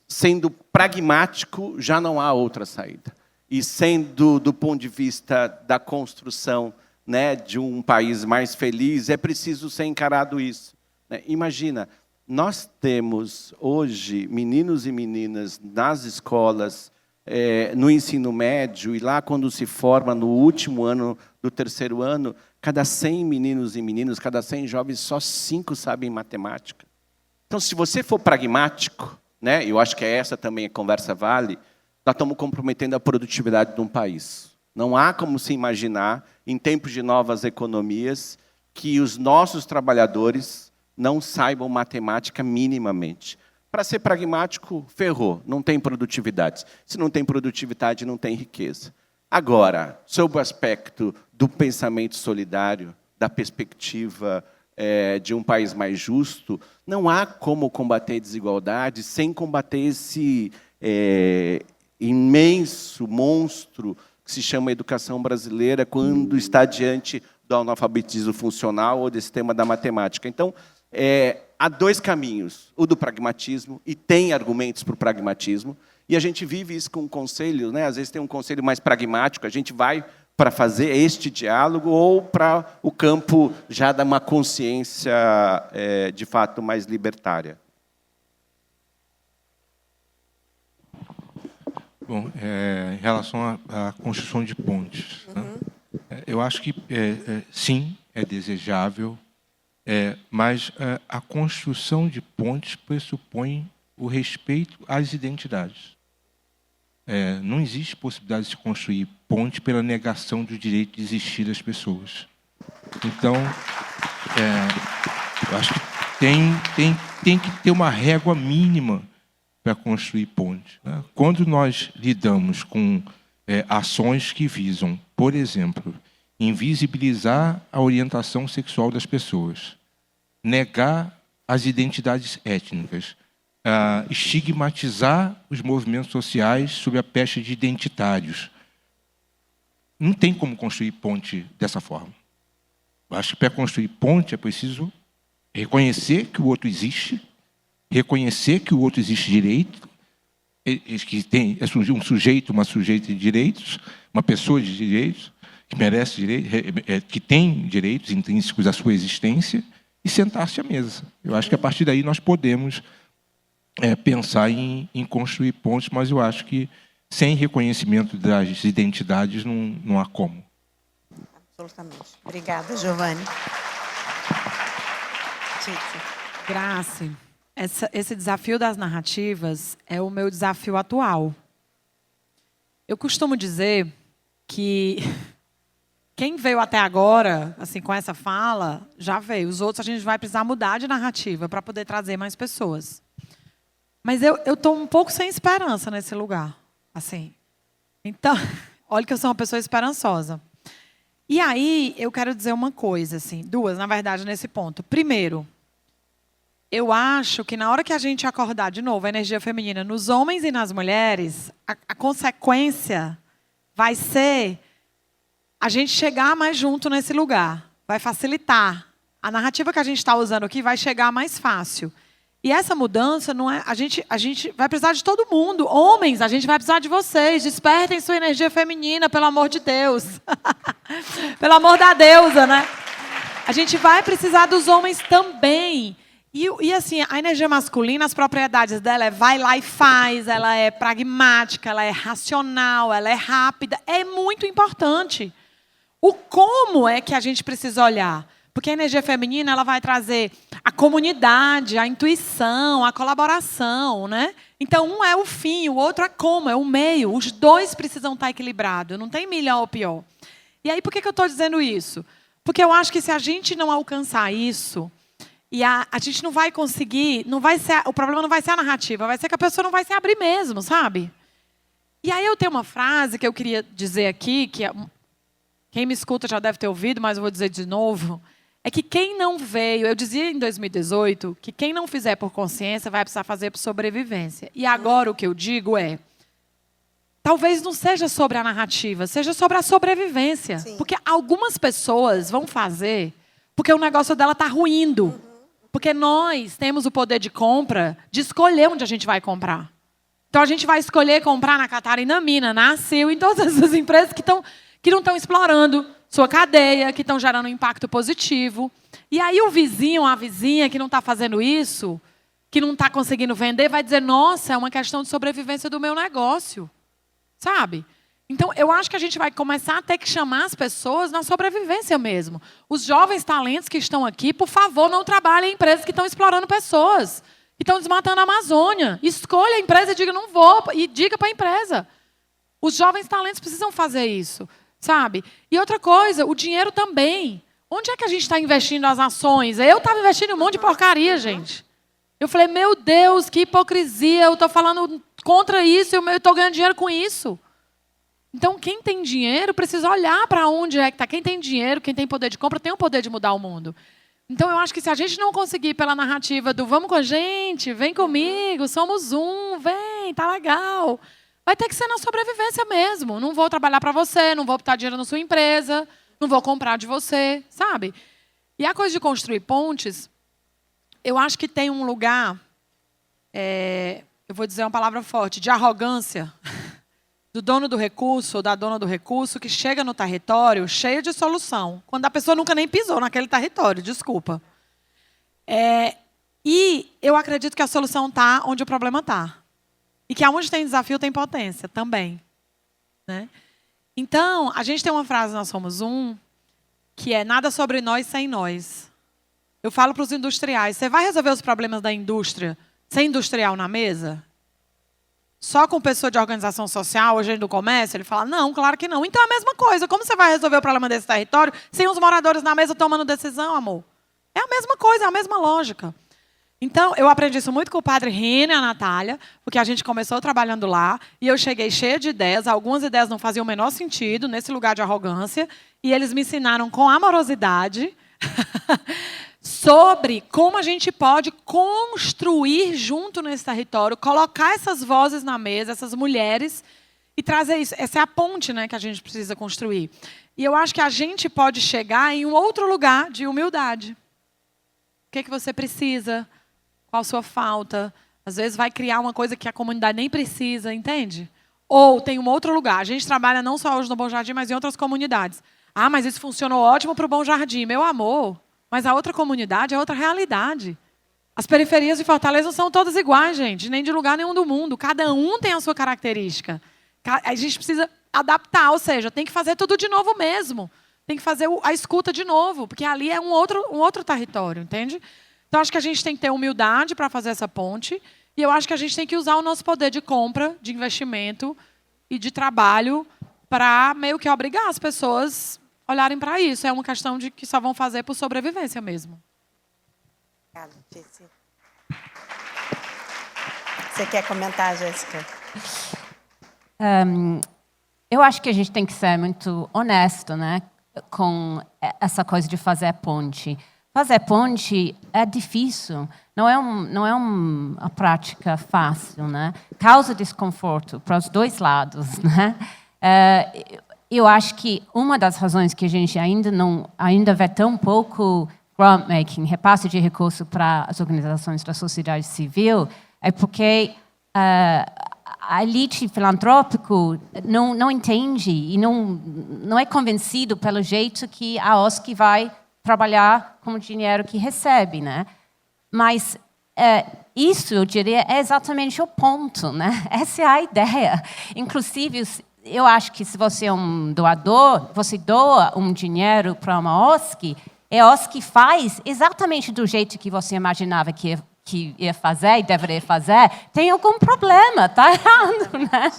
Sendo pragmático, já não há outra saída. E sendo, do ponto de vista da construção, né, de um país mais feliz, é preciso ser encarado isso, né? Imagina, nós temos hoje meninos e meninas nas escolas, no ensino médio, e lá quando se forma, no último ano do terceiro ano, cada 100 meninos e meninas, cada 100 jovens, só 5 sabem matemática. Então, se você for pragmático, né, eu acho que essa também a conversa vale, nós estamos comprometendo a produtividade de um país. Não há como se imaginar, em tempos de novas economias, que os nossos trabalhadores não saibam matemática minimamente. Para ser pragmático, ferrou, não tem produtividade. Se não tem produtividade, não tem riqueza. Agora, sob o aspecto do pensamento solidário, da perspectiva de um país mais justo, não há como combater desigualdade sem combater esse imenso monstro que se chama educação brasileira quando está diante do analfabetismo funcional ou desse tema da matemática. Então, há 2 caminhos, o do pragmatismo, e tem argumentos para o pragmatismo, e a gente vive isso com um conselho, né? Às vezes tem um conselho mais pragmático, a gente vai para fazer este diálogo ou para o campo já de uma consciência, de fato, mais libertária. Bom, em relação à construção de pontes, né? Eu acho que, sim, é desejável, mas a construção de pontes pressupõe o respeito às identidades. Não existe possibilidade de se construir ponte pela negação do direito de existir das pessoas. Então, eu acho que tem que ter uma régua mínima para construir pontes, né? Quando nós lidamos com ações que visam, por exemplo, invisibilizar a orientação sexual das pessoas, negar as identidades étnicas, estigmatizar os movimentos sociais sob a peste de identitários, não tem como construir ponte dessa forma. Eu acho que para construir ponte é preciso reconhecer que o outro existe, reconhecer que o outro existe direito, que é um sujeito, uma sujeita de direitos, uma pessoa de direitos, que merece direitos, que tem direitos intrínsecos à sua existência, e sentar-se à mesa. Eu acho que a partir daí nós podemos pensar em construir pontes, mas eu acho que sem reconhecimento das identidades não há como. Absolutamente. Obrigada, Giovanni. Grace, esse desafio das narrativas é o meu desafio atual. Eu costumo dizer que quem veio até agora, assim, com essa fala, já veio. Os outros a gente vai precisar mudar de narrativa para poder trazer mais pessoas. Mas eu estou um pouco sem esperança nesse lugar. Assim. Então, olha que eu sou uma pessoa esperançosa. E aí, eu quero dizer uma coisa, assim, 2, na verdade, nesse ponto. Primeiro, eu acho que na hora que a gente acordar de novo a energia feminina nos homens e nas mulheres, a consequência vai ser a gente chegar mais junto nesse lugar. Vai facilitar. A narrativa que a gente está usando aqui vai chegar mais fácil. E essa mudança não é. A gente vai precisar de todo mundo. Homens, a gente vai precisar de vocês. Despertem sua energia feminina, pelo amor de Deus. Pelo amor da deusa, né? A gente vai precisar dos homens também. E assim, a energia masculina, as propriedades dela é vai lá e faz, ela é pragmática, ela é racional, ela é rápida. É muito importante. O como é que a gente precisa olhar? Porque a energia feminina ela vai trazer a comunidade, a intuição, a colaboração, né? Então, um é o fim, o outro é como, é o meio. Os dois precisam estar equilibrados, não tem melhor ou pior. E aí, por que eu estou dizendo isso? Porque eu acho que se a gente não alcançar isso, e a gente não vai conseguir, o problema não vai ser a narrativa, vai ser que a pessoa não vai se abrir mesmo, sabe? E aí eu tenho uma frase que eu queria dizer aqui, que quem me escuta já deve ter ouvido, mas eu vou dizer de novo. É que quem não veio, eu dizia em 2018, que quem não fizer por consciência vai precisar fazer por sobrevivência. E agora o que eu digo é, talvez não seja sobre a narrativa, seja sobre a sobrevivência. Sim. Porque algumas pessoas vão fazer porque o negócio dela está ruindo. Porque nós temos o poder de compra de escolher onde a gente vai comprar. Então a gente vai escolher comprar na Catarina Mina, na ACIL, em todas essas empresas que não estão explorando sua cadeia, que estão gerando um impacto positivo. E aí o vizinho, a vizinha que não está fazendo isso, que não está conseguindo vender, vai dizer, nossa, é uma questão de sobrevivência do meu negócio. Sabe? Então, eu acho que a gente vai começar a ter que chamar as pessoas na sobrevivência mesmo. Os jovens talentos que estão aqui, por favor, não trabalhem em empresas que estão explorando pessoas, que estão desmatando a Amazônia. Escolha a empresa e diga, não vou, e diga para a empresa. Os jovens talentos precisam fazer isso. Sabe? E outra coisa, o dinheiro também. Onde é que a gente está investindo as ações? Eu estava investindo em um monte de porcaria, gente. Eu falei, meu Deus, que hipocrisia. Eu estou falando contra isso, eu estou ganhando dinheiro com isso. Então, quem tem dinheiro precisa olhar para onde é que está. Quem tem dinheiro, quem tem poder de compra, tem o poder de mudar o mundo. Então, eu acho que se a gente não conseguir pela narrativa do vamos com a gente, vem comigo, somos um, vem, tá legal... Vai ter que ser na sobrevivência mesmo. Não vou trabalhar para você, não vou botar dinheiro na sua empresa, não vou comprar de você, sabe? E a coisa de construir pontes, eu acho que tem um lugar, eu vou dizer uma palavra forte, de arrogância do dono do recurso ou da dona do recurso que chega no território cheio de solução, quando a pessoa nunca nem pisou naquele território, desculpa. E eu acredito que a solução está onde o problema está. E que aonde tem desafio tem potência também. Né? Então, a gente tem uma frase Nós Somos Um, que é nada sobre nós sem nós. Eu falo para os industriais, você vai resolver os problemas da indústria sem industrial na mesa? Só com pessoa de organização social ou gente do comércio? Ele fala, não, claro que não. Então é a mesma coisa. Como você vai resolver o problema desse território sem os moradores na mesa tomando decisão, amor? É a mesma coisa, é a mesma lógica. Então, eu aprendi isso muito com o padre Rene e a Natália, porque a gente começou trabalhando lá, e eu cheguei cheia de ideias, algumas ideias não faziam o menor sentido, nesse lugar de arrogância, e eles me ensinaram com amorosidade sobre como a gente pode construir junto nesse território, colocar essas vozes na mesa, essas mulheres, e trazer isso. Essa é a ponte, né, que a gente precisa construir. E eu acho que a gente pode chegar em um outro lugar de humildade. O que você precisa? Qual a sua falta? Às vezes vai criar uma coisa que a comunidade nem precisa, entende? Ou tem um outro lugar. A gente trabalha não só hoje no Bom Jardim, mas em outras comunidades. Ah, mas isso funcionou ótimo para o Bom Jardim. Meu amor, mas a outra comunidade é outra realidade. As periferias de Fortaleza não são todas iguais, gente. Nem de lugar nenhum do mundo. Cada um tem a sua característica. A gente precisa adaptar, ou seja, tem que fazer tudo de novo mesmo. Tem que fazer a escuta de novo, porque ali é um outro território, entende? Então, acho que a gente tem que ter humildade para fazer essa ponte. E eu acho que a gente tem que usar o nosso poder de compra, de investimento e de trabalho para meio que obrigar as pessoas a olharem para isso. É uma questão de que só vão fazer por sobrevivência mesmo. Obrigada, Jéssica. Você quer comentar, Jéssica? Eu acho que a gente tem que ser muito honesto, né, com essa coisa de fazer a ponte. fazer ponte é difícil, não é uma prática fácil, né? Causa desconforto para os dois lados, né? Eu acho que uma das razões que a gente ainda vê tão pouco grant-making, repasse de recursos para as organizações da sociedade civil, é porque a elite filantrópica não entende e não é convencido pelo jeito que a OSC vai trabalhar com o dinheiro que recebe, né? Mas isso, eu diria, é exatamente o ponto, né? Essa é a ideia. Inclusive, eu acho que se você é um doador, você doa um dinheiro para uma OSC, e a OSC faz exatamente do jeito que você imaginava que ia fazer e deveria fazer, tem algum problema, está errado, né?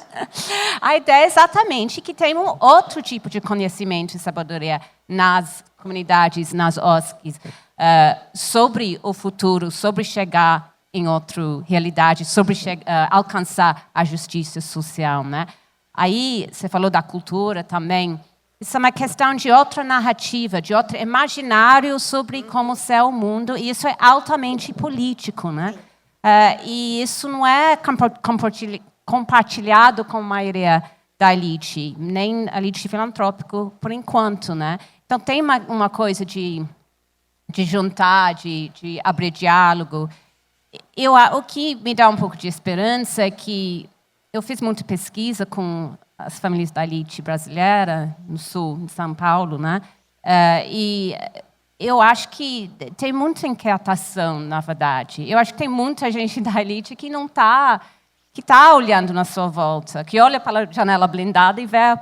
A ideia é exatamente que tem um outro tipo de conhecimento e sabedoria nas comunidades, nas OSCs, sobre o futuro, sobre chegar em outra realidade, sobre alcançar a justiça social, né? Aí, você falou da cultura também. Isso é uma questão de outra narrativa, de outro imaginário sobre como ser o mundo, e isso é altamente político, né? E isso não é compartilhado com a maioria da elite, nem a elite filantrópica, por enquanto, né? Então, tem uma coisa de juntar, de abrir diálogo. O que me dá um pouco de esperança é que eu fiz muita pesquisa com as famílias da elite brasileira, no Sul, em São Paulo, né? E eu acho que tem muita inquietação, na verdade. Eu acho que tem muita gente da elite que não está olhando na sua volta, que olha pela janela blindada e vê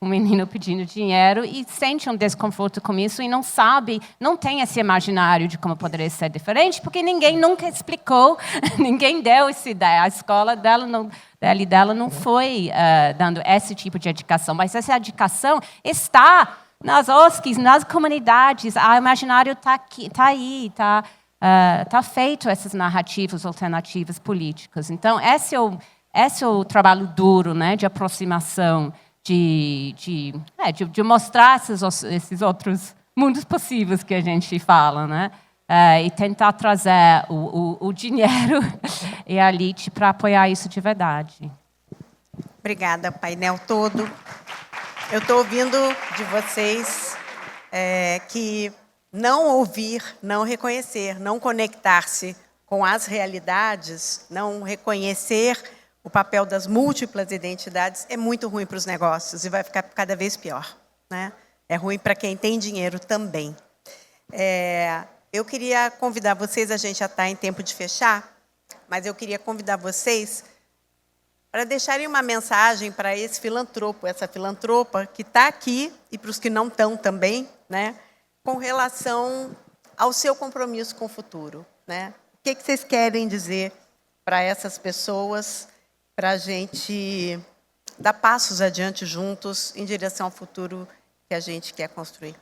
um menino pedindo dinheiro e sente um desconforto com isso e não sabe, não tem esse imaginário de como poderia ser diferente, porque ninguém nunca explicou, ninguém deu essa ideia. A escola dela não foi dando esse tipo de educação, mas essa educação está nas OSCs, nas comunidades. O imaginário está aí, está feito essas narrativas alternativas políticas. Então, esse é o trabalho duro, né, de aproximação, de mostrar esses outros mundos possíveis que a gente fala, né? E tentar trazer o dinheiro e a elite para apoiar isso de verdade. Obrigada, painel todo. Eu estou ouvindo de vocês que não ouvir, não reconhecer, não conectar-se com as realidades, não reconhecer o papel das múltiplas identidades é muito ruim para os negócios e vai ficar cada vez pior, né? É ruim para quem tem dinheiro também. Eu queria convidar vocês, a gente já está em tempo de fechar, mas eu queria convidar vocês para deixarem uma mensagem para esse filantropo, essa filantropa que está aqui e para os que não estão também, né? Com relação ao seu compromisso com o futuro, né? O que vocês querem dizer para essas pessoas, para a gente dar passos adiante juntos em direção ao futuro que a gente quer construir?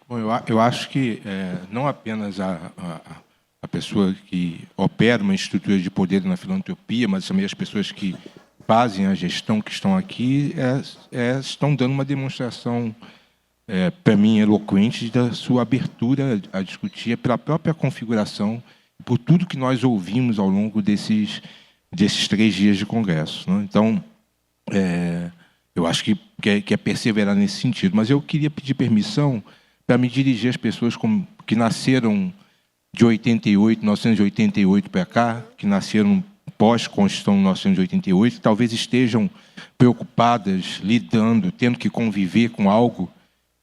Bom, eu acho que não apenas a pessoa que opera uma estrutura de poder na filantropia, mas também as pessoas que fazem a gestão, que estão aqui, estão dando uma demonstração, para mim, eloquente da sua abertura a discutir pela própria configuração, por tudo que nós ouvimos ao longo desses 3 dias de congresso, né? Então, eu acho que é perseverar nesse sentido. Mas eu queria pedir permissão para me dirigir às pessoas que nasceram de 1988 para cá, que nasceram pós-Constituição de 1988, talvez estejam preocupadas, lidando, tendo que conviver com algo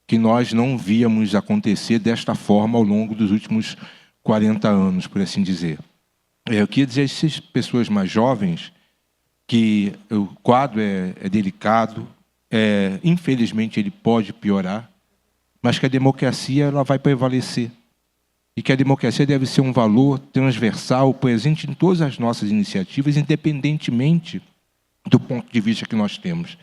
que nós não víamos acontecer desta forma ao longo dos últimos 40 anos, por assim dizer. Eu queria dizer a essas pessoas mais jovens que o quadro é delicado, infelizmente ele pode piorar, mas que a democracia ela vai prevalecer. E que a democracia deve ser um valor transversal, presente em todas as nossas iniciativas, independentemente do ponto de vista que nós temos.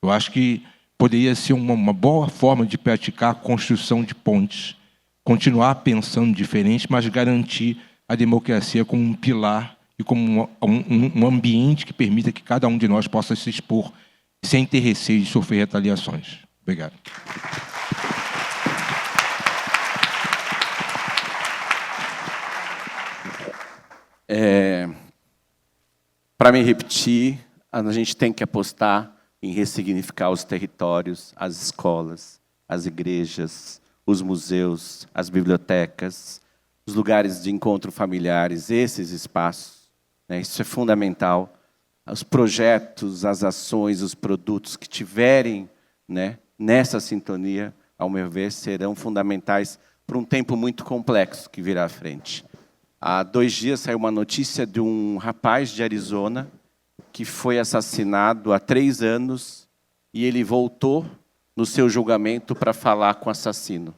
Eu acho que poderia ser uma boa forma de praticar a construção de pontes, continuar pensando diferente, mas garantir a democracia como um pilar e como um ambiente que permita que cada um de nós possa se expor sem ter receio de sofrer retaliações. Obrigado. Para me repetir, a gente tem que apostar em ressignificar os territórios, as escolas, as igrejas, os museus, as bibliotecas, os lugares de encontro familiares, esses espaços, né? Isso é fundamental. Os projetos, as ações, os produtos que tiverem, né, nessa sintonia, ao meu ver, serão fundamentais para um tempo muito complexo que virá à frente. Há 2 dias saiu uma notícia de um rapaz de Arizona que foi assassinado há 3 anos e ele voltou no seu julgamento para falar com o assassino.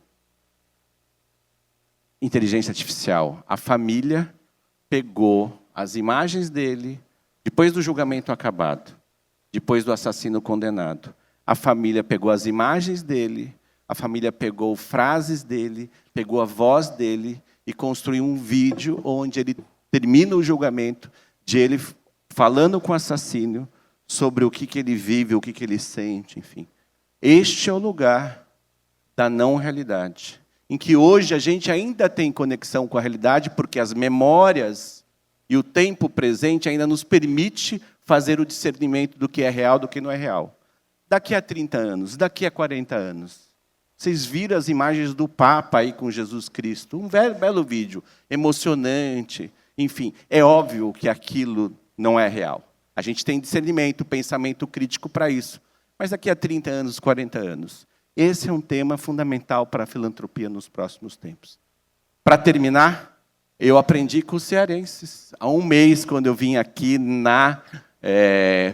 Inteligência artificial. A família pegou as imagens dele, depois do julgamento acabado, depois do assassino condenado. A família pegou as imagens dele, a família pegou frases dele, pegou a voz dele e construiu um vídeo onde ele termina o julgamento de ele falando com o assassino sobre o que ele vive, o que ele sente, enfim. Este é o lugar da não-realidade, em que hoje a gente ainda tem conexão com a realidade, porque as memórias e o tempo presente ainda nos permite fazer o discernimento do que é real, do que não é real. Daqui a 30 anos, daqui a 40 anos, vocês viram as imagens do Papa aí com Jesus Cristo, um belo vídeo, emocionante, enfim, é óbvio que aquilo não é real. A gente tem discernimento, pensamento crítico para isso. Mas daqui a 30 anos, 40 anos, esse é um tema fundamental para a filantropia nos próximos tempos. Para terminar, eu aprendi com os cearenses. Há 1 mês, quando eu vim aqui na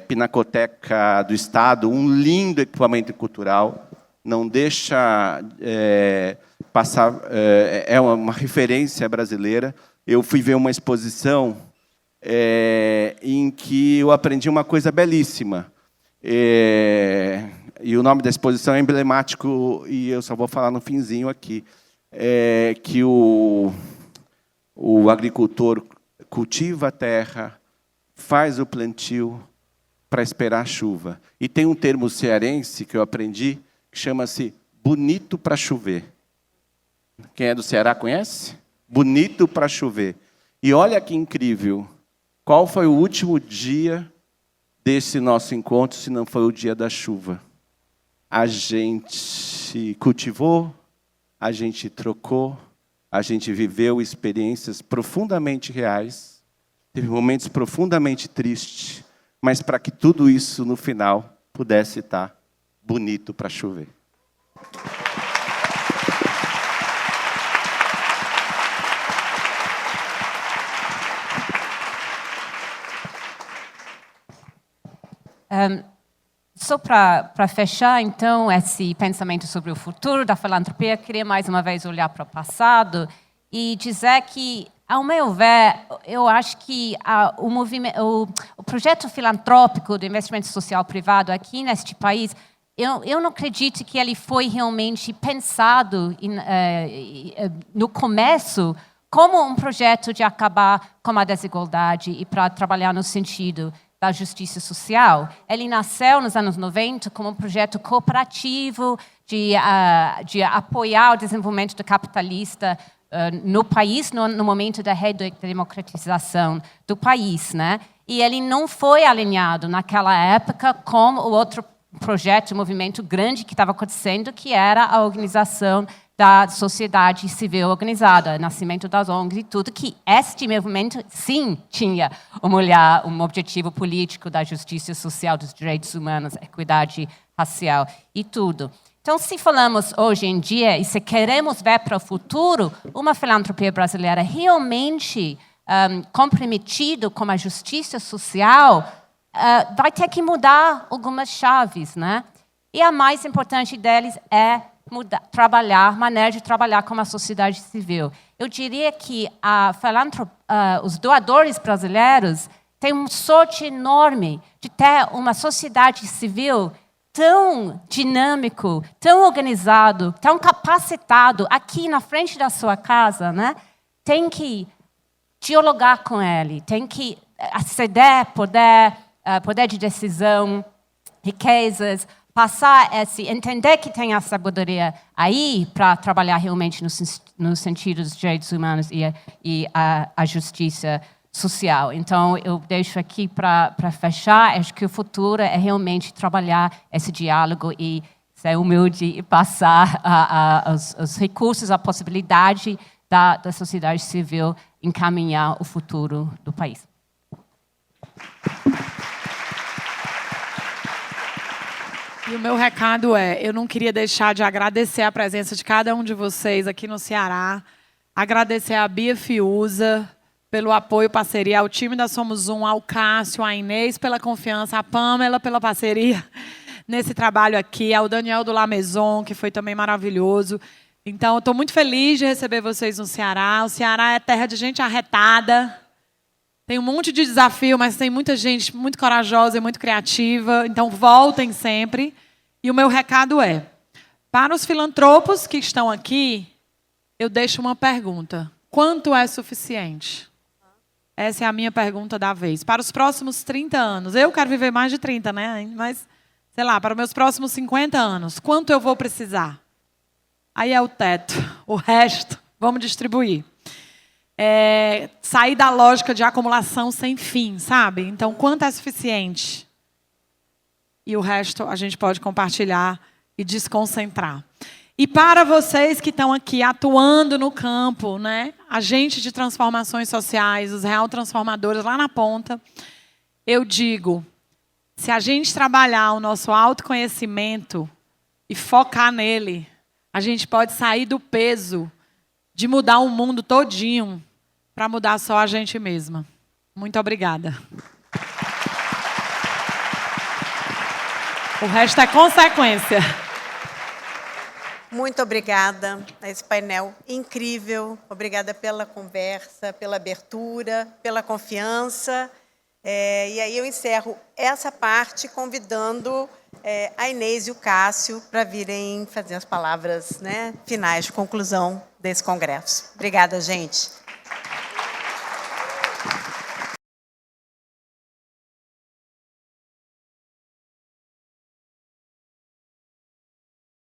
Pinacoteca do Estado, um lindo equipamento cultural, não deixa passar, é uma referência brasileira. Eu fui ver uma exposição em que eu aprendi uma coisa belíssima. E o nome da exposição é emblemático, e eu só vou falar no finzinho aqui, que o agricultor cultiva a terra, faz o plantio para esperar a chuva. E tem um termo cearense que eu aprendi, que chama-se bonito para chover. Quem é do Ceará conhece? Bonito para chover. E olha que incrível, qual foi o último dia desse nosso encontro, se não foi o dia da chuva? A gente cultivou, a gente trocou, a gente viveu experiências profundamente reais, teve momentos profundamente tristes, mas para que tudo isso, no final, pudesse estar bonito para chover. Só para fechar, então, esse pensamento sobre o futuro da filantropia, queria mais uma vez olhar para o passado e dizer que, ao meu ver, eu acho que o projeto filantrópico do investimento social privado aqui neste país, eu não acredito que ele foi realmente pensado no começo como um projeto de acabar com a desigualdade e para trabalhar no sentido da justiça social. Ele nasceu nos anos 90 como um projeto cooperativo de apoiar o desenvolvimento do capitalista no país, no momento da redemocratização do país, né? E ele não foi alinhado naquela época com o outro projeto, movimento grande que estava acontecendo, que era a organização da sociedade civil organizada, o nascimento das ONGs e tudo, que este movimento, sim, tinha um objetivo político da justiça social, dos direitos humanos, equidade racial e tudo. Então, se falamos hoje em dia, e se queremos ver para o futuro, uma filantropia brasileira realmente comprometida com a justiça social, vai ter que mudar algumas chaves, né? E a mais importante deles é maneira de trabalhar com a sociedade civil. Eu diria que os doadores brasileiros têm uma sorte enorme de ter uma sociedade civil tão dinâmico, tão organizado, tão capacitado aqui na frente da sua casa, né? Tem que dialogar com ele, tem que aceder poder de decisão riquezas, entender que tem a sabedoria aí para trabalhar realmente no sentido dos direitos humanos e a justiça social. Então, eu deixo aqui para fechar. Acho que o futuro é realmente trabalhar esse diálogo e ser humilde e passar os recursos, a possibilidade da sociedade civil encaminhar o futuro do país. E o meu recado é, eu não queria deixar de agradecer a presença de cada um de vocês aqui no Ceará, agradecer a Bia Fiuza pelo apoio, parceria, ao time da Somos Um, ao Cássio, à Inês pela confiança, à Pamela pela parceria nesse trabalho aqui, ao Daniel do La Maison, que foi também maravilhoso. Então, eu estou muito feliz de receber vocês no Ceará. O Ceará é terra de gente arretada. Tem um monte de desafio, mas tem muita gente muito corajosa e muito criativa. Então, voltem sempre. E o meu recado é, para os filantropos que estão aqui, eu deixo uma pergunta. Quanto é suficiente? Essa é a minha pergunta da vez. Para os próximos 30 anos. Eu quero viver mais de 30, né? Mas, sei lá, para os meus próximos 50 anos. Quanto eu vou precisar? Aí é o teto. O resto, vamos distribuir. Sair da lógica de acumulação sem fim, sabe? Então, quanto é suficiente? E o resto a gente pode compartilhar e desconcentrar. E para vocês que estão aqui atuando no campo, né? Agentes de transformações sociais, os real transformadores lá na ponta, eu digo, se a gente trabalhar o nosso autoconhecimento e focar nele, a gente pode sair do peso de mudar o mundo todinho para mudar só a gente mesma. Muito obrigada. O resto é consequência. Muito obrigada a esse painel incrível. Obrigada pela conversa, pela abertura, pela confiança. E aí eu encerro essa parte convidando a Inês e o Cássio para virem fazer as palavras, né, finais de conclusão desse congresso. Obrigada, gente.